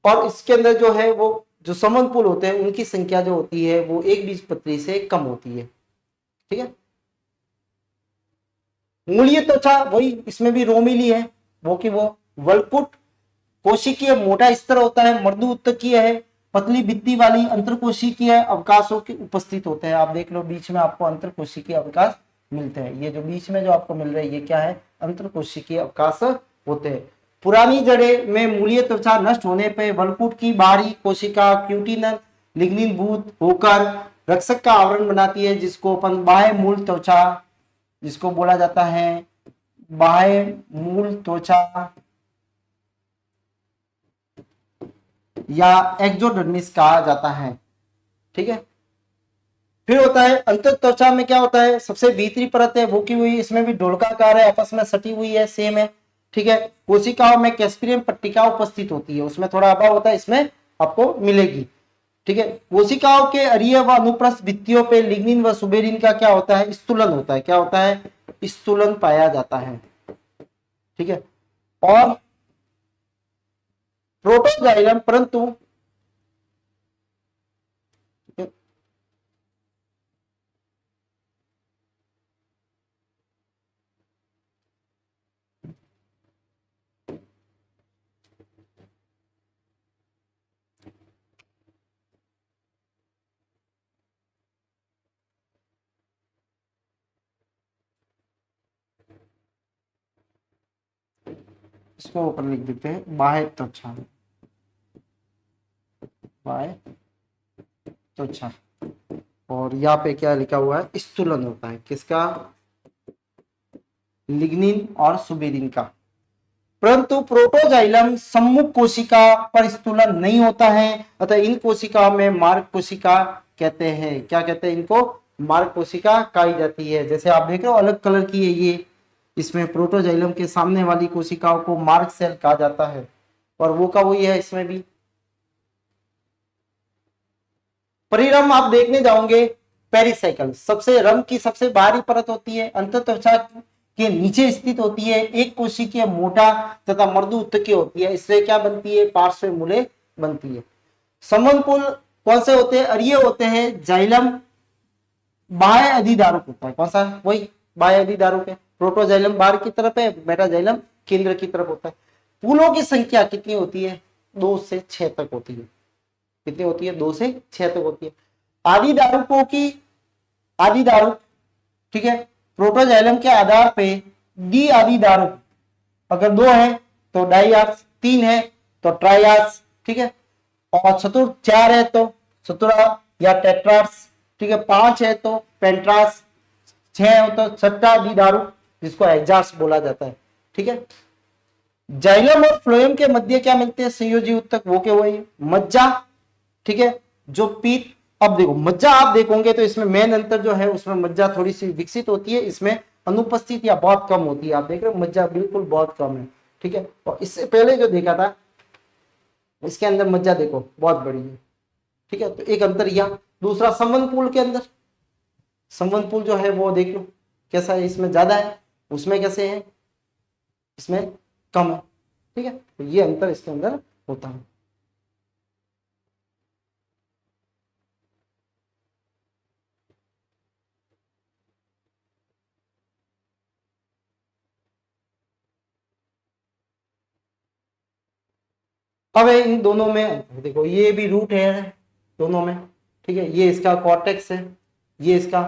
और इसके अंदर जो है वो जो संवहनपूल होते हैं उनकी संख्या जो होती है वो एक बीजपत्री से कम होती है, ठीक है। मूलीय त्वचा वही इसमें भी रोमिली है, वो कि वो वल्कुट कोशिकीय मोटा स्तर होता है, मृदु उत्तकीय है, पतली भित्ति वाली अंतरकोशिकीय अवकाशों के उपस्थित होते हैं। आप देख लो बीच में आपको अंतरकोशिकीय अवकाश मिलते हैं, ये जो बीच में जो आपको मिल रहे हैं ये क्या है, अंतरकोशिकीय अवकाश होते हैं। पुरानी जड़ें में मूलीय त्वचा नष्ट होने पर वल्कुट की बाहरी कोशिका क्यूटिनल लिग्निनभूत होकर रक्षक का आवरण बनाती है, जिसको अपन बाह्य मूल त्वचा, जिसको बोला जाता है बाह्य मूल त्वचा या एक्सोडर्मिस कहा जाता है, ठीक है। फिर होता है अंतर त्वचा में क्या होता है, सबसे भीतरी परत है वो की हुई, इसमें भी डोलकाकार है, आपस में सटी हुई है, सेम है, ठीक है। कोशिकाओं में कैस्पिरियम पट्टिका उपस्थित होती है, उसमें थोड़ा अभाव होता है, इसमें आपको मिलेगी, ठीक है। कोशिकाओं के अरीय व अनुप्रस्थ भित्तियों पे लिग्निन व सुबेरिन का क्या होता है, स्तूलन होता है, क्या होता है, स्तूलन पाया जाता है, ठीक है। और प्रोटोजाइलम परंतु इसको ऊपर लिख देते हैं बाह्य त्वचा, बाह्य त्वचा। और यहाँ पे क्या लिखा हुआ है, स्तूलन होता है किसका, लिग्निन और सुबेरिन का। परंतु प्रोटोजाइलम सम्मुख कोशिका पर स्तूलन नहीं होता है, अतः इन कोशिकाओं में मार्ग कोशिका कहते हैं, क्या कहते हैं इनको, मार्ग कोशिका कही जाती है। जैसे आप देख रहे हो अलग कलर की है ये, इसमें प्रोटोजाइलम के सामने वाली कोशिकाओं को मार्ग सेल कहा जाता है, और वो का वही है इसमें भी। परिरम आप देखने जाओगे, पेरिसाइकल सबसे रम की सबसे बाहरी परत होती है, अंतत्वचा के नीचे स्थित होती है, एक कोशिकीय मोटा तथा मृदु उत्तकीय होती है, इससे क्या बनती है, पार्श्व मूले बनती है। संवहनपूल कौन से होते हैं, अरीय होते हैं, जाइलम बाह्य अधिधारक होता है, कौन सा, वही बाह्य अधिधारक है। प्रोटोजाइलम बाहर की तरफ है, मेटाजाइलम केंद्र की तरफ होता है। पूलों की संख्या कितनी होती है, 2 से 6 तक होती है, कितनी होती है, 2 से 6 तक होती है। आदि दारुकों की, आदि दारुक, ठीक है, प्रोटोजाइलम के आधार पे डी आदि दारुक अगर 2 है तो डाइआर्स, 3 है तो ट्राइआर्स, ठीक है। और चतुर 4 है तो चतुरा या टेट्रार्स, ठीक है। 5 है तो पेंट्रास, 6 हो तो छठा डी दारुक जिसको एग्जार्स बोला जाता है, ठीक है। जाइलम और फ्लोएम के मध्य क्या मिलते हैं, संयोजी उत्तक, वो के वही मज्जा, ठीक है। जो पीत, अब देखो मज्जा आप देखोगे तो इसमें मेन अंतर जो है उसमें मज्जा थोड़ी सी विकसित होती है, इसमें अनुपस्थित या बहुत कम होती है। आप देख रहे हो मज्जा बिल्कुल बहुत कम है, ठीक है। और इससे पहले जो देखा था इसके अंदर मज्जा देखो बहुत बड़ी है, ठीक है। तो एक अंतर यह, दूसरा संवहनपूल के अंदर, संवहनपूल जो है वो देख लो कैसा है, इसमें ज्यादा है, उसमें कैसे है, इसमें कम है, ठीक है। तो ये अंतर इसके अंदर होता है। अब है इन दोनों में देखो ये भी रूट हेयर है दोनों में, ठीक है, ये इसका कॉर्टेक्स है, ये इसका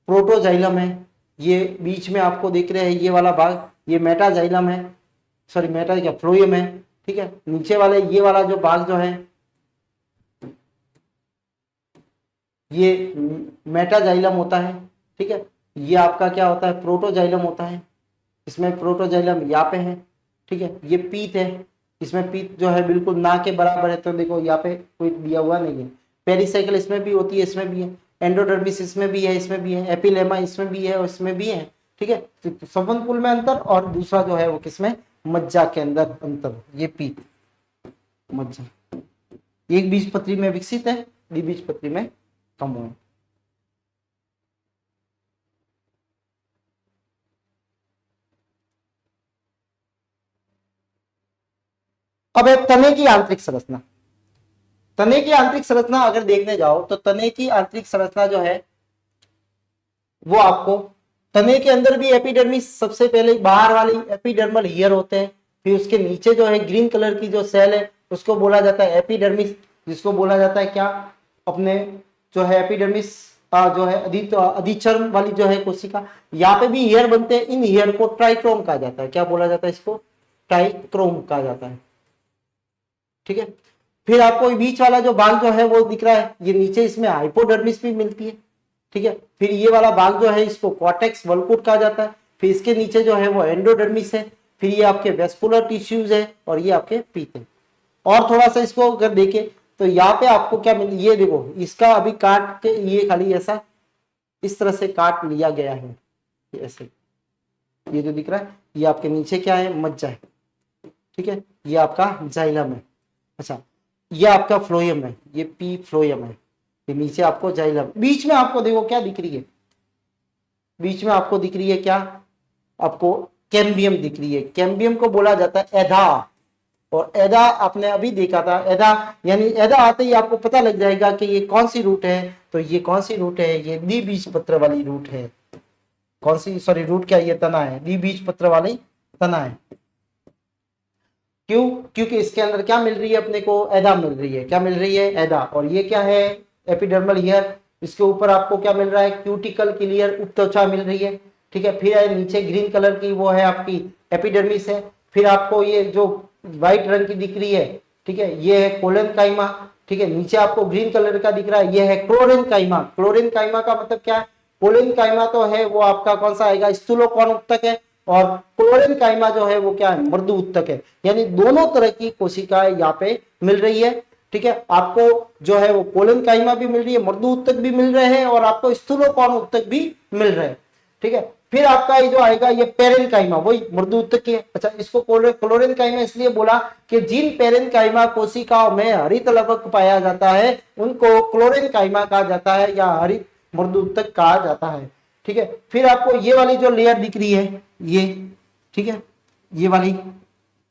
प्रोटोजाइलम है, ये बीच में आपको दिख रहे हैं ये वाला भाग ये मेटाजाइलम है, सॉरी मेटा क्या फ्लोएम है, ठीक है, नीचे वाले ये वाला जो भाग जो है ये मेटाजाइलम होता है, ठीक है, ये आपका क्या होता है प्रोटोजाइलम होता है, इसमें प्रोटोजाइलम यहाँ पे है, ठीक है, ये पीत है, इसमें पीत जो है बिल्कुल ना के बराबर है, तो देखो यहाँ पे कोई दिया हुआ नहीं है, पेरिसाइकिल इसमें भी होती है, इसमें भी है, एंडोडर्मिस इसमें भी है, इसमें भी है, एपिलेमा इसमें भी है और इसमें भी है, ठीक है, तो संवहनकुल में अंतर और दूसरा जो है वो किसमें मज्जा के अंदर अंतर, ये पीत मज्जा एक बीजपत्री में विकसित है, द्विबीजपत्री में कम हुए। अब है तने की आंतरिक संरचना। तने की आंतरिक संरचना अगर देखने जाओ तो तने की आंतरिक संरचना जो है वो आपको तने के अंदर भी एपिडर्मिस सबसे पहले बाहर वाली एपिडर्मल ईयर होते हैं, फिर उसके नीचे जो है ग्रीन कलर की जो सेल है उसको बोला जाता है एपिडर्मिस, जिसको बोला जाता है क्या अपने जो है एपिडर्मिस जो है अधिचर्म वाली जो है कोशिका, यहाँ पे भी ईयर बनते हैं, इन ईयर को ट्राइक्रोम कहा जाता है, क्या बोला जाता है इसको ट्राइक्रोम कहा जाता है, ठीक है। फिर आपको बीच वाला जो भाग जो है वो दिख रहा है, ये नीचे इसमें हाइपोडर्मिस भी मिलती है, ठीक है, फिर ये वाला भाग जो है इसको कॉर्टेक्स वल्कुट कहा जाता है, फिर इसके नीचे जो है वो एंडोडर्मिस है, फिर ये आपके वेस्कुलर टिश्यूज है और ये आपके पीत है। और थोड़ा सा इसको अगर देखें तो यहाँ पे आपको क्या मिल, ये देखो इसका अभी काट के ये खाली ऐसा इस तरह से काट लिया गया है, ऐसे ये जो दिख रहा है ये आपके नीचे क्या है मज्जा है, ठीक है, ये आपका जाइलम है, अच्छा ये आपका फ्लोएम है, ये पी फ्लोएम है, ये नीचे आपको जाइलम, बीच में आपको देखो क्या दिख रही है, बीच में आपको दिख रही है क्या आपको कैम्बियम दिख रही है, कैम्बियम को बोला जाता है एधा, और एदा आपने अभी देखा था, एदा यानी एदा आते ही आपको पता लग जाएगा कि ये कौन सी रूट है, तो ये कौन सी रूट है, ये द्विबीजपत्र वाली रूट है, कौन सी सॉरी रूट क्या ये तना है, द्विबीजपत्र वाली तना है, क्यों, क्योंकि इसके अंदर क्या मिल रही है अपने को एदा मिल रही है, क्या मिल रही है एदा, और ये क्या है एपिडर्मल ईयर, इसके ऊपर आपको क्या मिल रहा है क्यूटिकल क्लियर उपत्वचा मिल रही है, ठीक है, फिर है नीचे ग्रीन कलर की वो है आपकी एपिडर्मिस है, फिर आपको ये जो व्हाइट रंग की दिख रही है, ठीक है, ये है कोलन काइमा, ठीक है, नीचे आपको ग्रीन कलर का दिख रहा है ये है क्लोरेन काइमा, क्लोरेन काइमा का मतलब क्या है, कोलन काइमा तो है वो आपका कौन सा आएगा स्थूलोकौन उत्तक है, और क्लोरेन काइमा जो है वो क्या है मृदु उत्तक है, यानी दोनों तरह की कोशिकाएं यहाँ पे मिल रही है, ठीक है, आपको जो है वो कोलन काइमा भी मिल रही है, मृदु उत्तक भी मिल रहे हैं और आपको स्थूलोकौन उत्तक भी मिल रहे हैं, ठीक है, फिर आपका ये जो आएगा ये पेरेन काइमा वही मृदु उत्तक की है, अच्छा इसको क्लोरेन काइमा इसलिए बोला कि जिन पेरेन काइमा कोशिकाओं में हरित लवक पाया जाता है उनको क्लोरेन काइमा कहा जाता है या हरित मृदु उत्तक कहा जाता है, ठीक है, फिर आपको ये वाली जो लेयर दिख रही है ये, ठीक है, ये वाली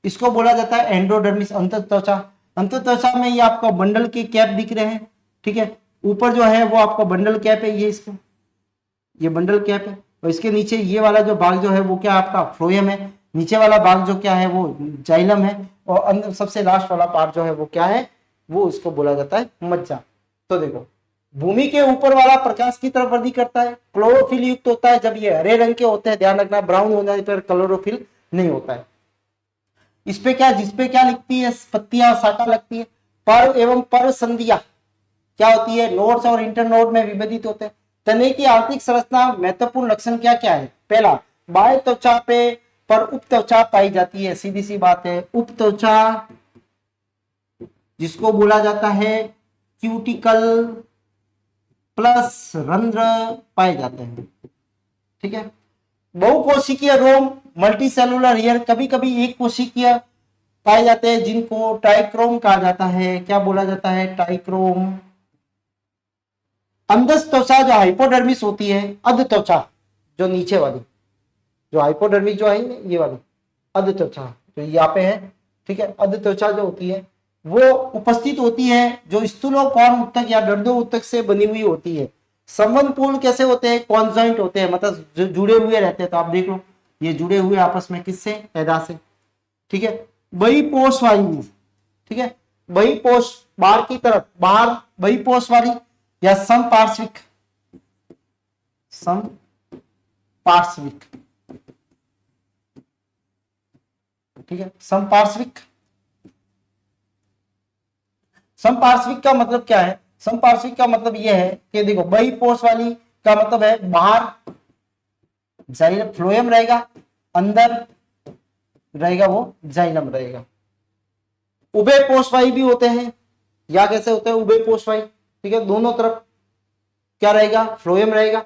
इसको बोला जाता है एंडोडर्मिस अंतःत्वचा, अंतःत्वचा में ये आपको बंडल के कैप दिख रहे हैं, ठीक है, ऊपर जो है वो आपका बंडल कैप है, ये इसका ये बंडल कैप है, और इसके नीचे ये वाला जो भाग जो है वो क्या आपका फ्लोएम है, नीचे वाला भाग जो क्या है वो जाइलम है, और अंदर सबसे लास्ट वाला पार्ट जो है वो क्या है वो इसको बोला जाता है मज्जा। तो देखो भूमि के ऊपर वाला प्रकाश की तरफ वृद्धि करता है, क्लोरोफिल युक्त होता है, जब ये हरे रंग के होते हैं ध्यान रखना ब्राउन हो जाने पर क्लोरोफिल नहीं होता है, इस पे क्या जिसपे क्या लिखती है पत्तियां शाखा लगती है, पर्व एवं पर्व संधिया क्या होती है नोड्स और इंटरनोड में विभेदित होते हैं। तने की आंतरिक संरचना महत्वपूर्ण लक्षण क्या क्या है, पहला बाह्य त्वचा पे पर उपत्वचा पाई जाती है, सीधी सी बात है उपत्वचा जिसको बोला जाता है क्यूटिकल प्लस रंध्र पाए जाते हैं, ठीक है, बहुकोशिकीय रोम मल्टी सेलुलर ईयर कभी कभी एक कोशिकीय पाए जाते हैं जिनको ट्राइक्रोम कहा जाता है, क्या बोला जाता है ट्राइक्रोम। अंधस त्वचा जो हाइपोडर्मिस होती है, अध त्वचा जो नीचे वाली जो हाइपोडर्मिस जो है ये वाली अध त्वचा जो यहाँ पे है, ठीक है, अध त्वचा जो होती है वो उपस्थित होती है जो स्थूलोकौन उत्तक या दर्दो उत्तक से बनी हुई होती है। संबंधपूर्ण कैसे होते हैं कॉन्जॉइंट होते हैं, मतलब जो जुड़े हुए रहते हैं, तो आप देख लो ये जुड़े हुए आपस में किससे एदा से, ठीक है, बड़ी पोर्स वाली ठीक है, बहिपोष बाहर की तरफ, बाहर बहिपोष वाली या समपार्श्विक, समपार्श्विक, ठीक है, समपार्श्विक। समपार्श्विक का मतलब क्या है? समपार्श्विक का मतलब यह है कि देखो बहिपोष वाली का मतलब है बाहर जाइलम फ्लोएम रहेगा, अंदर रहेगा वो जाइलम रहेगा। उभय पोषवायी भी होते हैं, या कैसे होते हैं उभय पोषवायी, ठीक है, दोनों तरफ क्या रहेगा? फ्लोएम रहेगा,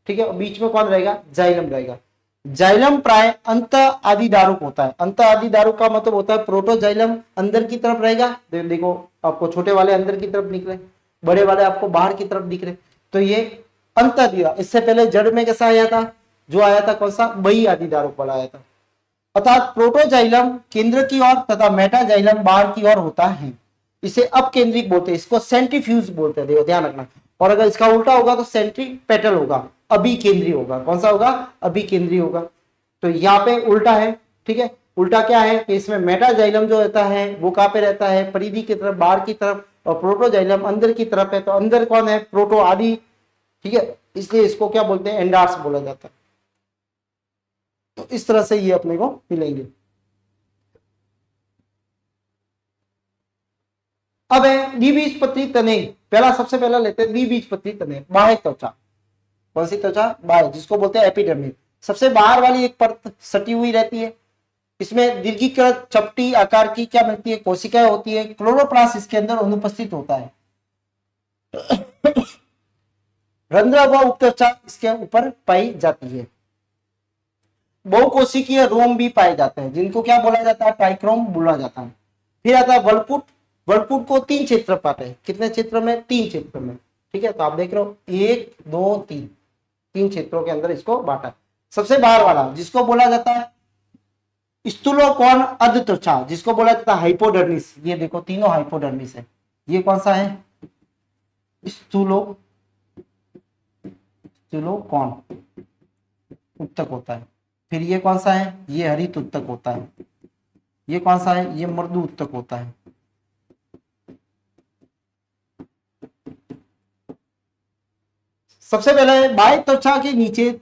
ठीक है, और बीच में कौन रहेगा? जाइलम रहेगा। जाइलम प्राय अंत आदि दारुक होता है। अंत आदि दारुक का मतलब होता है प्रोटोजाइलम अंदर की तरफ रहेगा, देखो आपको छोटे वाले अंदर की तरफ दिख रहे, बड़े वाले आपको बाहर की तरफ दिख रहे, तो ये अंत आदि। इससे पहले जड़ में कैसा आया था? जो आया था कौन सा? बही आदि दारुक वाला आया था। अर्थात प्रोटोजाइलम केंद्र की ओर तथा मेटाजाइलम बाहर की ओर होता है। इसे अपकेंद्रिक बोलते हैं, इसको सेंट्रीफ्यूज बोलते हैं, देखो ध्यान रखना। और अगर इसका उल्टा होगा तो सेंट्रीपेटल होगा, अभिकेंद्री होगा। कौन सा होगा? अभिकेंद्री होगा। तो यहाँ पे उल्टा है, ठीक है। उल्टा क्या है कि इसमें मेटाजाइलम जो रहता है वो कहाँ पे रहता है? परिधि की तरफ, बाहर की तरफ, और प्रोटोजाइलम अंदर की तरफ है। तो अंदर कौन है? प्रोटो आदि, ठीक है, इसलिए इसको क्या बोलते हैं? एंडार्स बोला जाता है। तो इस तरह से ये अपने को मिलेंगे। अब है द्विबीजपत्री तने। पहला सबसे पहला लेते हैं द्विबीजपत्री तने, बाह्य त्वचा। कौन सी त्वचा? बाह्य, जिसको बोलते हैं एपिडर्मिस। सबसे बाहर वाली एक परत सटी हुई रहती है, इसमें दीर्घीकृत चपटी आकार की क्या मिलती है? कोशिकाएं होती है। क्लोरोप्लास्ट इसके अंदर अनुपस्थित होता है। रंध्र व उपत्वचा इसके ऊपर पाई जाती है। बहुकोशिकीय रोम भी पाए जाते हैं, जिनको क्या बोला जाता है? ट्राइक्रोम बोला जाता है। फिर आता है वलपुट। वलपुट को 3 क्षेत्र पाते हैं। कितने क्षेत्र में? 3 क्षेत्र में, ठीक है। तो आप देख रहे हो 1 2 3, 3 क्षेत्रों के अंदर इसको बांटा। सबसे बाहर वाला जिसको बोला जाता है स्थूलोकोण अधत्वचा, जिसको बोला जाता है हाइपोडर्मिस। ये देखो तीनों हाइपोडर्मिस है। ये कौन सा है? स्थूलोकोण उत्तक होता है। फिर ये कौन सा है? ये हरित उत्तक होता है। ये कौन सा है? ये मृदु उत्तक होता है। सबसे पहले बाह्य त्वचा के नीचे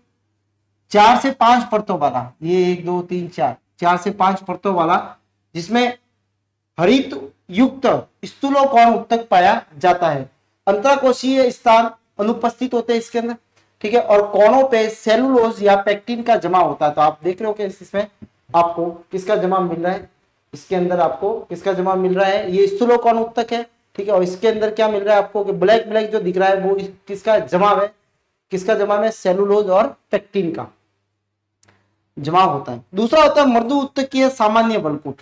4 से 5 परतों वाला, ये 1 2 3 4, 4 से 5 परतों वाला, जिसमें हरित युक्त स्थूलोकोण उत्तक पाया जाता है। अंतरकोशीय स्थान अनुपस्थित होते हैं इसके अंदर, ठीक है। और कोनों पे सेलुलोज या पेक्टिन का जमा होता है। तो आप देख रहे हो कि इसमें आपको किसका जमा मिल रहा है? इसके अंदर आपको किसका जमा मिल रहा है? ये स्थूलोकोण उत्तक है, ठीक है। और इसके अंदर क्या मिल रहा है आपको? कि ब्लैक ब्लैक जो दिख रहा है वो किसका जमा है? किसका जमा है? सेलुलोज और पेक्टिन का जमा होता है। दूसरा होता है मृदु उत्तकीय सामान्य वलकुट,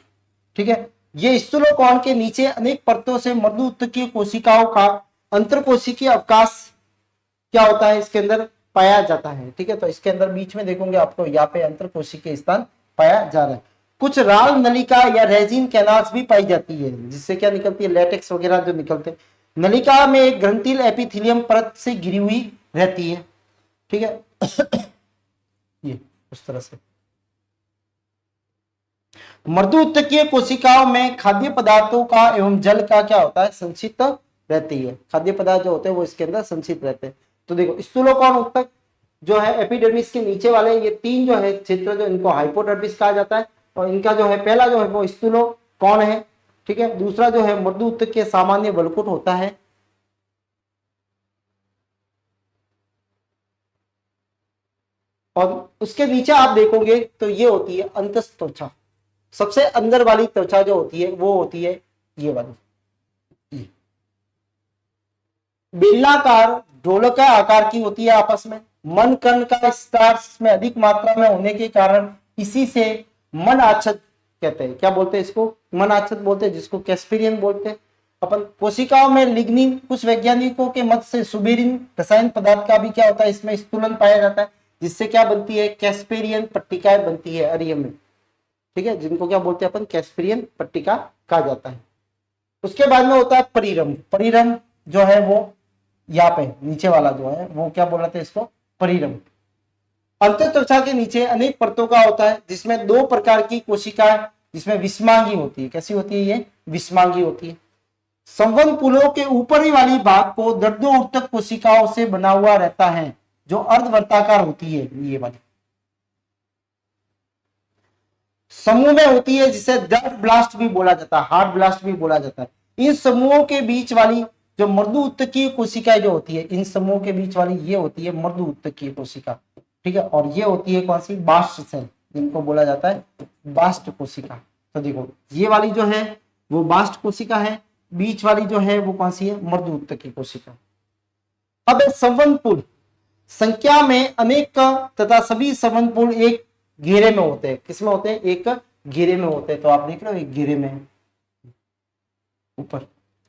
ठीक है। ये स्थूलोकोण के नीचे अनेक परतों से मृदु उत्तकीय कोशिकाओं का अंतरकोशिकीय अवकाश क्या होता है? इसके अंदर पाया जाता है, ठीक है। तो इसके अंदर बीच में देखोगे आपको यहाँ पे अंतरकोशिकीय स्थान पाया जा रहा है। कुछ राल नलिका या रेजिन कैनाल्स भी पाई जाती है, जिससे क्या निकलती है? लेटेक्स वगैरह जो निकलते हैं। नलिका में एक ग्रंथिल एपिथेलियम परत से घिरी हुई रहती है, ठीक है। ये उस तरह से मृदु उत्तकीय कोशिकाओं में खाद्य पदार्थों का एवं जल का क्या होता है? संचित रहती है। खाद्य पदार्थ जो होते हैं वो इसके अंदर संचित रहते हैं। तो देखो स्थूलोकोण उत्तक जो है एपिडर्मिस के नीचे वाले ये 3 जो है क्षेत्र, जो इनको हाइपोडर्मिस कहा जाता है। और इनका जो है पहला जो है वो स्थूलोकोण है, ठीक है। दूसरा जो है मृदु उत्तकीय सामान्य वलकुट होता है। और उसके नीचे आप देखोगे तो ये होती है अंतस्थ त्वचा। सबसे अंदर वाली त्वचा जो होती है वो होती है ये वाली, बेलनाकार ढोलका आकार की होती है आपस में। मन कण का स्टार्च में अधिक मात्रा में होने के कारण इसी से मन आच्छद कहते हैं। क्या बोलते हैं इसको? मन आच्छद बोलते हैं, जिसको कैस्पेरियन बोलते हैं अपन। कोशिकाओं में लिग्निन, कुछ वैज्ञानिकों के मत से सुबेरिन रसायन पदार्थ का भी क्या होता है? इसमें स्थूलन पाया जाता है, जिससे क्या बनती है? कैस्पेरियन पट्टिकाएं बनती है अरियम में, ठीक है, जिनको क्या बोलते हैं अपन? कैस्पेरियन पट्टिका कहा जाता है। उसके बाद में होता है परिरम। परिरम जो है वो यहाँ पे नीचे वाला जो है वो क्या बोलते हैं इसको? परिरम। अंतःत्वचा के नीचे अनेक परतों का होता है, जिसमें 2 प्रकार की कोशिकाएं, जिसमें विषमांगी होती है। कैसी होती है ये? विषमांगी होती है। संवहन पुलों के ऊपरी वाली भाग को दर्दों ऊतक कोशिकाओं से बना हुआ रहता है जो अर्धवर्ताकार होती है, ये वाली समूह में होती है, जिसे ब्लड ब्लास्ट भी बोला जाता है, हार्ट ब्लास्ट भी बोला जाता है। इन समूहों के बीच वाली जो मृदु उत्तकीय कोशिकाएं जो होती है, इन समूहों के बीच वाली ये होती है मृदु उत्तकीय कोशिका, ठीक है। और ये होती है कौन सी, बास्ट सेल, जिनको बोला जाता है बास्ट कोशिका। तो देखो ये वाली जो है वो बास्ट कोशिका है, बीच वाली जो है वो कौन सी है, मृदु उत्तकीय कोशिका। अब संवहन पुल संख्या में अनेक तथा सभी संवहन पुल एक घेरे में होते हैं। किसमें होते हैं, एक घेरे में होते हैं। तो आप देख रहे हो एक घेरे में, ऊपर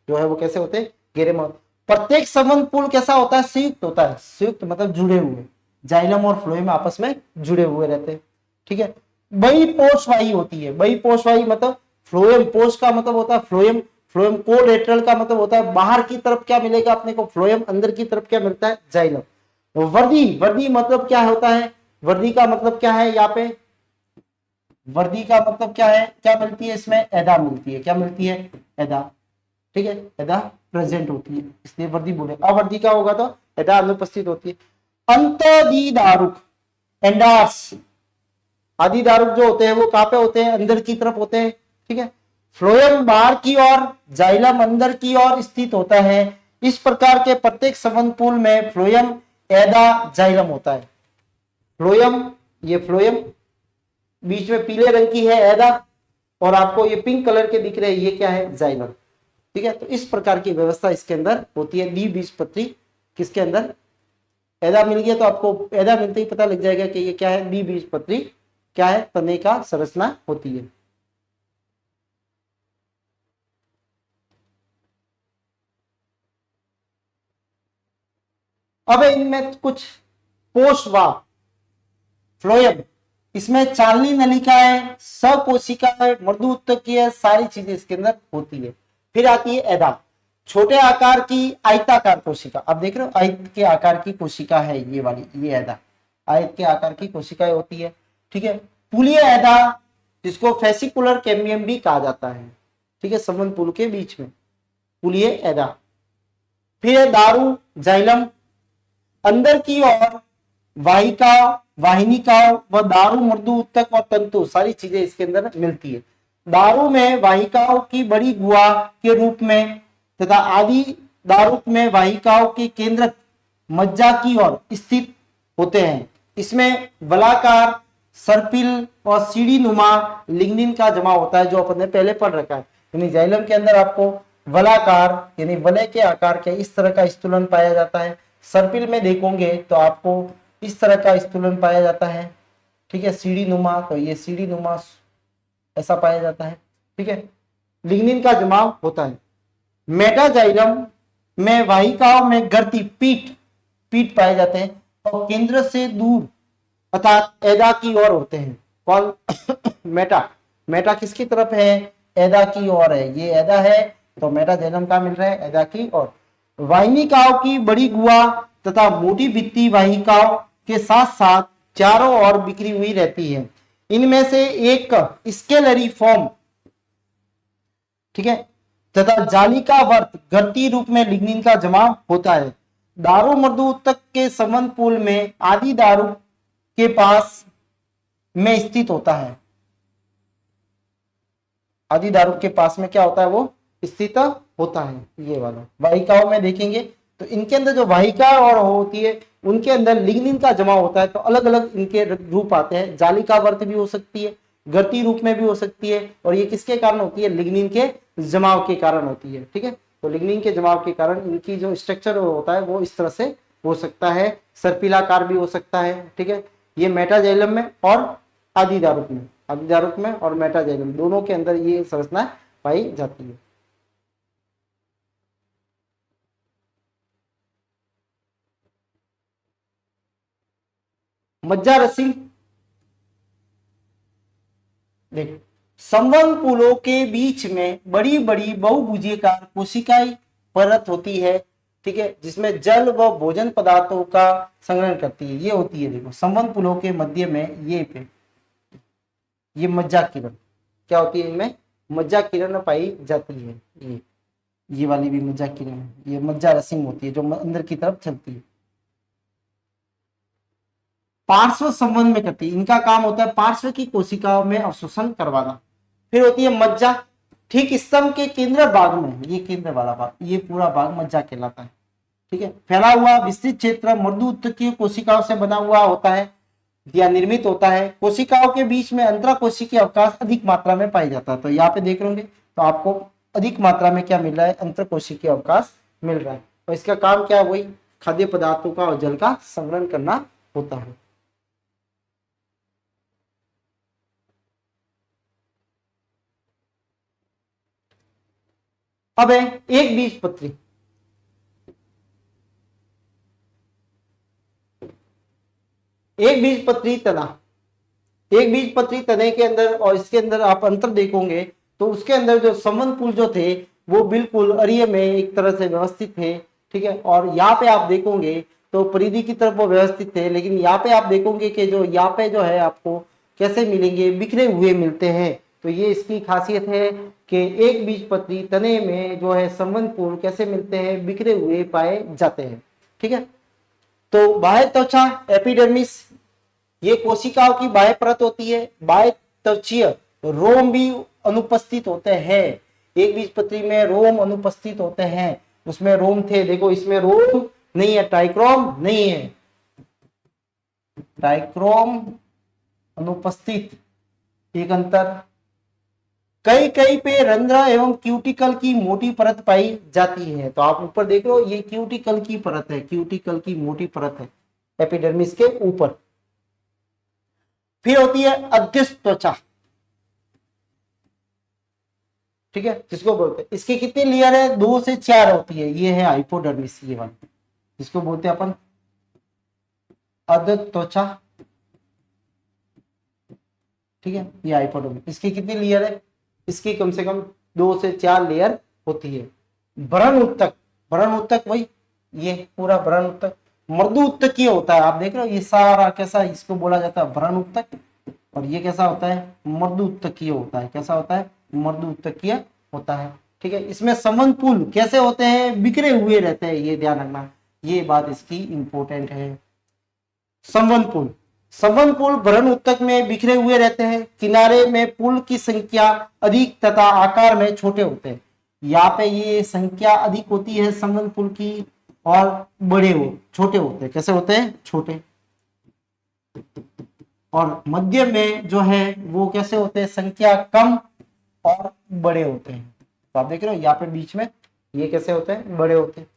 जो है वो कैसे होते हैं, घेरे में। प्रत्येक संवहन पुल कैसा होता है, संयुक्त होता है। संयुक्त मतलब जुड़े हुए, जाइलम और फ्लोएम आपस में जुड़े हुए रहते हैं, ठीक है। बहिपोषवाही होती है, बहिपोषवाही मतलब फ्लोएम, पोष का मतलब होता है फ्लोएम, फ्लोएम कोलेटरल का मतलब होता है बाहर की तरफ क्या मिलेगा अपने को, फ्लोएम, अंदर की तरफ क्या मिलता है, जाइलम। वर्दी, वर्दी मतलब क्या होता है, वर्दी का मतलब क्या है, यहाँ पे वर्दी का मतलब क्या है, क्या मिलती है इसमें, एदा मिलती है। क्या मिलती है, एदा, ठीक है, एदा प्रेजेंट होती है, इसलिए वर्दी बोले। अवर्दी का होगा तो एदा अनुपस्थित होती है। अंतदिदारुक एंडार्स, आदिदारुक जो होते हैं वो कहां पे होते हैं, अंदर की तरफ होते हैं, ठीक है। फ्लोएम बाहर की ओर, जाइलम अंदर की ओर स्थित होता है। इस प्रकार के प्रत्येक संवहन पुल में फ्लोएम, एदा, जाइलम होता है। फ्लोएम, ये फ्लोएम, बीच में पीले रंग की है एदा, और आपको ये पिंक कलर के दिख रहे हैं, ये क्या है, जाइलम, ठीक है। तो इस प्रकार की व्यवस्था इसके अंदर होती है। द्विबीजपत्री किसके अंदर, एदा मिल गया तो आपको एदा मिलते ही पता लग जाएगा कि ये क्या है, द्विबीजपत्री क्या है, तने का संरचना होती है। अब इनमें कुछ पोषवाह, फ्लोएम, इसमें चालनी नलिका है, सकोशिका है, मृदु उत्तकीय, सारी चीजें इसके अंदर होती है। फिर आती है एदा, छोटे आकार की आयताकार कोशिका। अब देख रहे हो आयत के आकार की कोशिका है ये वाली, ये एदा आयत के आकार की कोशिकाएं होती है, ठीक है। पुलीय एदा, जिसको फेसिकुलर कैम्बियम भी कहा जाता है, ठीक है, संवहन पुल के बीच में पुलीय एदा। फिर दारू, जाइलम, अंदर की ओर वाहिका, वाहिनिका व दारू, मृदु उत्तक और तंतु, सारी चीजें इसके अंदर मिलती है। दारू में वाहिकाओं की बड़ी गुहा के रूप में तथा आदि दारुक में वाहिकाओं के केंद्रक मज्जा की ओर स्थित होते हैं। इसमें वलाकार, सर्पिल और सीढ़ी नुमा लिग्निन का जमा होता है, जो अपन ने पहले पढ़ रखा है। यानी जाइलम के अंदर आपको वलाकार यानी वलय के आकार के इस तरह का स्थूलन पाया जाता है। सर्पिल में देखोगे तो आपको इस तरह का स्थूलन पाया जाता है, ठीक है। सीढ़ी नुमा, तो ये सीढ़ी नुमा ऐसा पाया जाता है, ठीक है। लिग्निन का जमाव होता है। मेटाजाइलम में वाहिकाओं में गर्ती, पीठ, पीठ पाए जाते हैं और केंद्र से दूर अर्थात एदा की ओर होते हैं। कौन मेटा, मेटा किसकी तरफ है, एदा की ओर है। ये एदा है तो मेटाजाइलम का मिल रहा है एदा की ओर। वाहिनिकाओं की बड़ी गुहा तथा मोटी भित्ति वाहिकाओं के साथ साथ चारों ओर बिखरी हुई रहती है। इनमें से एक स्केलरी फॉर्म, ठीक है, तथा जालिका वर्त गर्ती रूप में लिग्निन का जमा होता है। दारू मृदु उत्तक के संवहन पुल में आदि दारू के पास में स्थित होता है। आदि दारू के पास में क्या होता है, वो स्थित होता है। ये वाला वाहिकाओं में देखेंगे तो इनके अंदर जो वाहिका और होती है उनके अंदर लिग्निन का जमा होता है। तो अलग अलग इनके रूप आते हैं, जालिका वर्त भी हो सकती है, गर्ती रूप में भी हो सकती है, और ये किसके कारण होती है, लिग्निन के जमाव के कारण होती है, ठीक है। तो लिग्निन के जमाव के कारण इनकी जो स्ट्रक्चर होता है वो इस तरह से हो सकता है, सर्पिलाकार भी हो सकता है, ठीक है। ये मेटाजाइलम में और आदिदारुक में, आदिदारुक में और मेटाजाइलम दोनों के अंदर ये संरचना पाई जाती है। मज्जा रसी, देखो संवहन पुलों के बीच में बड़ी बड़ी बहुभुजीयकार कोशिकाएं परत होती है, ठीक है, जिसमें जल व भोजन पदार्थों का संग्रहण करती है। ये होती है, देखो संवहन पुलों के मध्य में ये पे ये मज्जा किरण क्या होती है, इनमें मज्जा किरण पाई जाती है। ये वाली भी मज्जा किरण है, ये मज्जा रसिम होती है जो अंदर की तरफ चलती है। पार्श्व संबंध में करती है, इनका काम होता है पार्श्व की कोशिकाओं में अवशोषण करवाना। फिर होती है मज्जा, ठीक स्तंभ के केंद्र भाग में, ये केंद्र वाला भाग, ये पूरा भाग मज्जा कहलाता है। ठीक है, फैला हुआ विस्तृत क्षेत्र मृदु उत्तकीय कोशिकाओं से बना हुआ होता है या निर्मित होता है। कोशिकाओं के बीच में अंतरा कोशिकीय अवकाश अधिक मात्रा में पाया जाता है। तो यहाँ पे देख रहे तो आपको अधिक मात्रा में क्या मिल रहा है, अंतर कोशिकीय अवकाश मिल रहा है। और इसका काम क्या है, वही खाद्य पदार्थों का और जल का संग्रहण करना होता है। अब है एक बीजपत्री। एक बीजपत्री तना, एक बीजपत्री तने के अंदर और इसके अंदर आप अंतर देखोगे तो उसके अंदर जो संबंध पुल जो थे वो बिल्कुल अरिय में एक तरह से व्यवस्थित थे। ठीक है, और यहाँ पे आप देखोगे तो परिधि की तरफ वो व्यवस्थित थे, लेकिन यहाँ पे आप देखोगे कि जो यहाँ पे जो है आपको कैसे मिलेंगे, बिखरे हुए मिलते हैं। तो ये इसकी खासियत है कि एक बीजपत्री तने में जो है संबंध पुल कैसे मिलते हैं, बिखरे हुए पाए जाते हैं। ठीक है, तो बाह्य त्वचा एपिडर्मिस, ये कोशिकाओं की बाह्य परत होती है। बाह्य त्वचीय रोम भी अनुपस्थित होते हैं, एक बीजपत्री में रोम अनुपस्थित होते हैं। उसमें रोम थे, देखो इसमें रोम नहीं है, ट्राइक्रोम नहीं है, ट्राइक्रोम अनुपस्थित, एक अंतर। कई कई पे रंध्र एवं क्यूटिकल की मोटी परत पाई जाती है। तो आप ऊपर देख लो, ये क्यूटिकल की परत है, क्यूटिकल की मोटी परत है एपिडर्मिस के ऊपर। फिर होती है अध्यस्थ त्वचा। ठीक है, जिसको बोलते हैं, इसकी कितनी लेयर है, 2 से 4 होती है। ये है हाइपोडर्मिस, ये वाली जिसको बोलते हैं अपन अध्यस्थ त्वचा। ठीक है, ये हाइपोडर्मिस, इसकी कितनी लेयर है, इसकी कम से कम 2 से 4 लेयर होती है। व्रण उत्तक, व्रण उत्तक वही ये पूरा व्रण उत्तक मृदु उत्तकीय होता है। आप देख रहे हो ये सारा कैसा, इसको बोला जाता है व्रण उत्तक, और ये कैसा होता है, मृदु उत्तकीय होता है। कैसा होता है, मृदु उत्तकीय होता है। ठीक है, इसमें संबंध पुल कैसे होते हैं, बिखरे हुए रहते हैं, ये ध्यान रखना, ये बात इसकी इंपॉर्टेंट है। संबंध पुल, संबंध पुल व्रण उत्तक में बिखरे हुए रहते हैं। किनारे में पुल की संख्या अधिक तथा आकार में छोटे होते हैं। यहाँ पे ये संख्या अधिक होती है संबंध पुल की, और बड़े छोटे होते हैं। कैसे होते हैं, छोटे। और मध्य में जो है वो कैसे होते हैं, संख्या कम और बड़े होते हैं। तो आप देख रहे हो यहाँ पे बीच में ये कैसे होते हैं, बड़े होते हैं,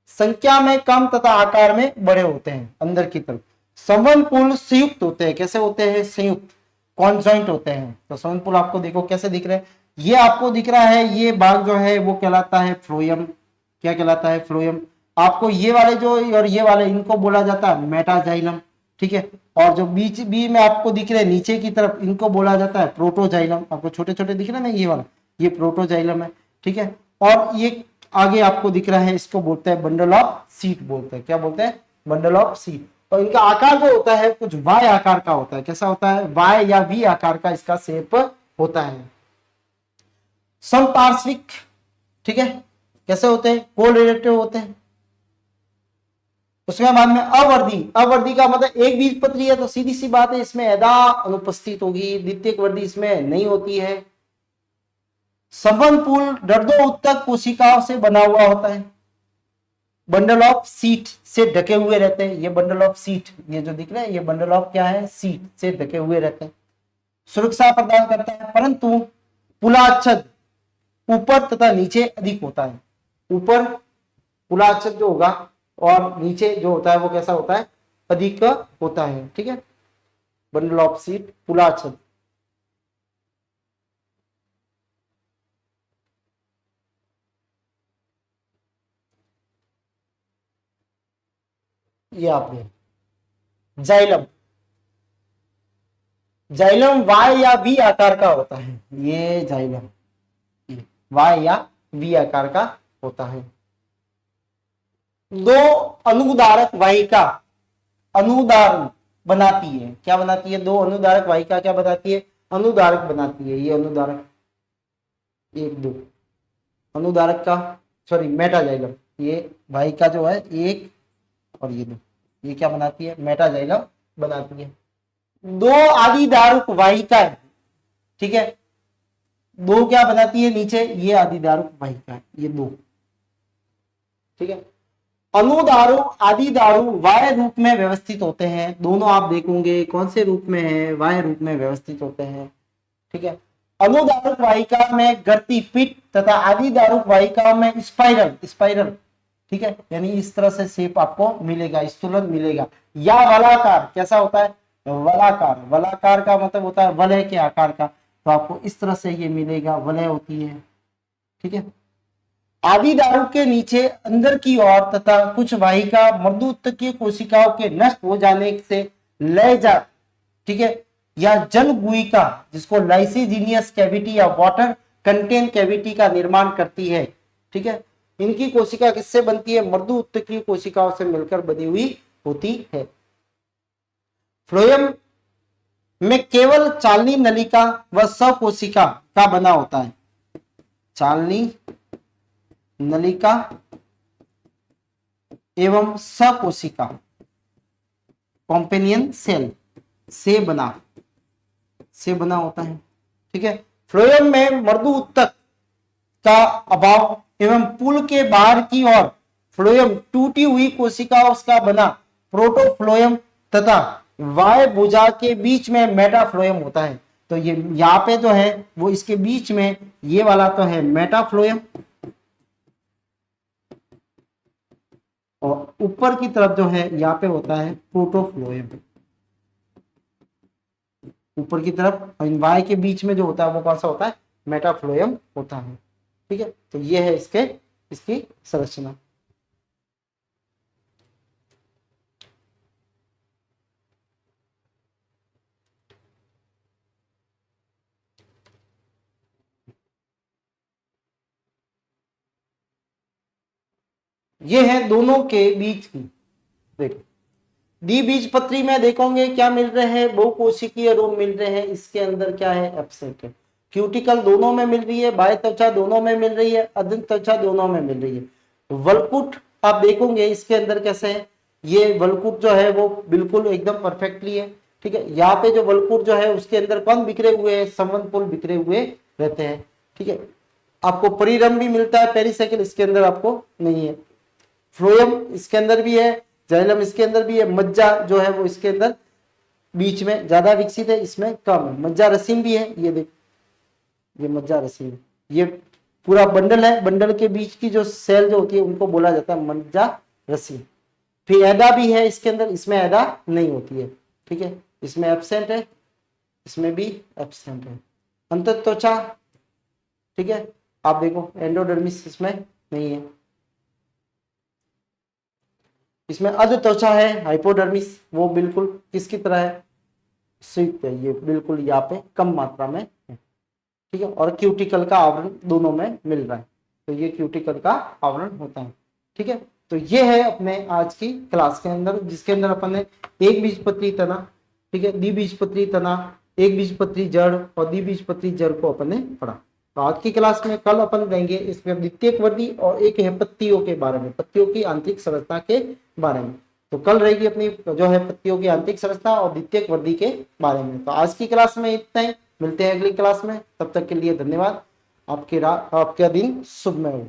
संख्या में कम तथा आकार में बड़े होते हैं अंदर की तरफ। संबंध पुल संयुक्त होते हैं। कैसे होते हैं, संयुक्त, कॉन्जॉइंट होते हैं। तो संबंध पुल आपको देखो कैसे दिख रहे हैं, ये आपको दिख रहा है, ये भाग जो है वो कहलाता है फ्लोएम। क्या कहलाता है, फ्लोएम। आपको ये वाले जो और ये वाले, इनको बोला जाता है मेटाजाइलम। ठीक है, और जो बीच बी में आपको दिख रहे हैं नीचे की तरफ, इनको बोला जाता है प्रोटोजाइलम। आपको छोटे छोटे दिख रहे हैं ना, ये वाला, ये प्रोटोजाइलम है। ठीक है, और ये आगे आपको दिख रहा है, इसको बोलते हैं बंडल ऑफ सीट बोलते हैं। क्या बोलते हैं, बंडल ऑफ सीट। और इनका आकार जो होता है कुछ वाय आकार का होता है। कैसा होता है, वाय या वी आकार का इसका शेप होता है। समपार्श्विक, ठीक है, कैसे होते हैं, कोरिलेटिव होते हैं। उसके बाद में अवर्धी, अवर्धी का मतलब एक बीजपत्री है तो सीधी सी बात है इसमें एदा अनुपस्थित होगी, द्वितीयक वर्धी इसमें नहीं होती है। संबंध पुल दर्दो उत्तक कोशिकाओं से बना हुआ होता है। बंडल ऑफ सीट से ढके हुए रहते हैं। ये बंडल ऑफ सीट, ये जो दिख रहे हैं, ये बंडल ऑफ क्या है, सीट से ढके हुए रहते हैं। सुरक्षा प्रदान करता है, परंतु पुलाच्छद ऊपर तथा नीचे अधिक होता है। ऊपर पुलाच्छद जो होगा और नीचे जो होता है वो कैसा होता है, अधिक होता है। ठीक है, बंडल ऑफ सीट, पुलाच्छद। ये आपने जाइलम, जाइलम वाय या वी आकार का होता है। ये जाइलम वाय या वी आकार का होता है। दो अनुदारक वाहिका अनुदान बनाती है। क्या बनाती है, दो अनुदारक वाहिका क्या बनाती है, अनुदारक बनाती है। ये अनुदारक, एक दो, अनुदारक का सॉरी मेटाजाइलम, ये वाहिका जो है एक और ये दो, ये क्या बनाती है, मेटाजाइलम बनाती है। दो आदिदारुक वाहिकाएं, ठीक है, दो क्या बनाती है नीचे, ये आदिदारुक वाहिका है, ये दो, ठीक है। अनुदारु आदिदारु वाय रूप में व्यवस्थित होते हैं, दोनों आप देखोगे कौन से रूप में है, वाय रूप में व्यवस्थित होते हैं, ठीक है। अनुदारुक वाहिका में गर्ती पिट तथा आदिदारुक वाहिका में स्पाइरल स्पाइरल, ठीक है, यानी इस तरह से शेप आपको मिलेगा, स्थूलन मिलेगा। या वलाकार, कैसा होता है, वलाकार, वलाकार का मतलब होता है वलय के आकार का, तो आपको इस तरह से ये मिलेगा, वलय होती है, ठीक है। आदिदारु के नीचे अंदर की ओर तथा कुछ वाहिका मर्दूतकीय कोशिकाओं के नष्ट हो जाने से लय जा, ठीक है, या जल गुहिका जिसको लाइसिजीनियस कैविटी या वाटर कंटेन कैविटी का निर्माण करती है, ठीक है। इनकी कोशिका किससे बनती है, मर्दु उत्तकीय कोशिकाओं से मिलकर बनी हुई होती है। फ्लोएम में केवल चालनी नलिका व सकोशिका का बना होता है, चालनी नलिका एवं सकोशिका कॉम्पेनियन सेल से बना होता है, ठीक है। फ्लोएम में मर्दु उत्तक का अभाव एवं पुल के बाहर की ओर फ्लोएम टूटी हुई कोशिकाओं का बना प्रोटोफ्लोएम तथा वाय भुजा के बीच में मेटाफ्लोएम होता है। तो ये यहाँ पे जो है वो इसके बीच में ये वाला तो है मेटाफ्लोएम, और ऊपर की तरफ जो है यहाँ पे होता है प्रोटोफ्लोएम, ऊपर की तरफ इन वाय के बीच में जो होता है वो कौन सा होता है, मेटाफ्लोएम होता है, ठीक है। तो ये है इसकी संरचना। ये है दोनों के बीच की, देखो द्विबीजपत्री में देखोगे क्या मिल रहे हैं, बहुकोशिकीय रोम मिल रहे हैं, इसके अंदर क्या है, एब्सेंट है। क्यूटिकल दोनों में मिल रही है, बाह्य त्वचा दोनों में मिल रही है, अधन त्वचा दोनों में मिल रही है। वलकुट आप देखोगे इसके अंदर कैसे है, ये वलकुट जो है वो बिल्कुल एकदम परफेक्टली है, ठीक है। यहाँ पे जो वलकुट जो है उसके अंदर कौन बिखरे हुए हैं, संवहनपुल बिखरे हुए रहते हैं, ठीक है। आपको परिरम भी मिलता है, पेरिसाइकिल इसके अंदर आपको नहीं है। फ्लोएम इसके अंदर भी है, जाइलम इसके अंदर भी है, मज्जा जो है वो इसके अंदर बीच में ज्यादा विकसित है, इसमें कम है। मज्जा रसीम भी है, ये देख, ये मज्जा रसीम, ये पूरा बंडल है, बंडल के बीच की जो सेल जो होती है उनको बोला जाता है मज्जा रसीम। फिर ऐदा भी है इसके अंदर, इसमें ऐदा नहीं होती है, ठीक है, इसमें एब्सेंट है, इसमें भी एब्सेंट है। अंतत्वचा, ठीक है, आप देखो एंडोडर्मिस इसमें नहीं है। इसमें अधत्वचा है, हाइपोडर्मिस, वो बिल्कुल किसकी तरह है, संयुक्त है, ये बिल्कुल यहाँ पे कम मात्रा में है, ठीक है। और क्यूटिकल का आवरण दोनों में मिल रहा है, तो ये क्यूटिकल का आवरण होता है, ठीक है। तो ये है अपने आज की क्लास के अंदर, जिसके अंदर अपन ने एक बीजपत्री तना, ठीक है, द्विबीजपत्री तना, एक बीजपत्री जड़ और द्विबीजपत्री जड़ को अपन ने पढ़ा। तो आज की क्लास में कल अपन लेंगे इसमें द्वितीयक वर्दी और एक है पत्तियों के बारे में, पत्तियों की आंतरिक संरचना के बारे में। तो कल रहेगी अपनी जो है पत्तियों की आंतरिक संरचना और द्वितीयक वर्दी के बारे में। तो आज की क्लास में इतना ही, मिलते हैं अगली क्लास में, तब तक के लिए धन्यवाद। आपका दिन शुभमय हो।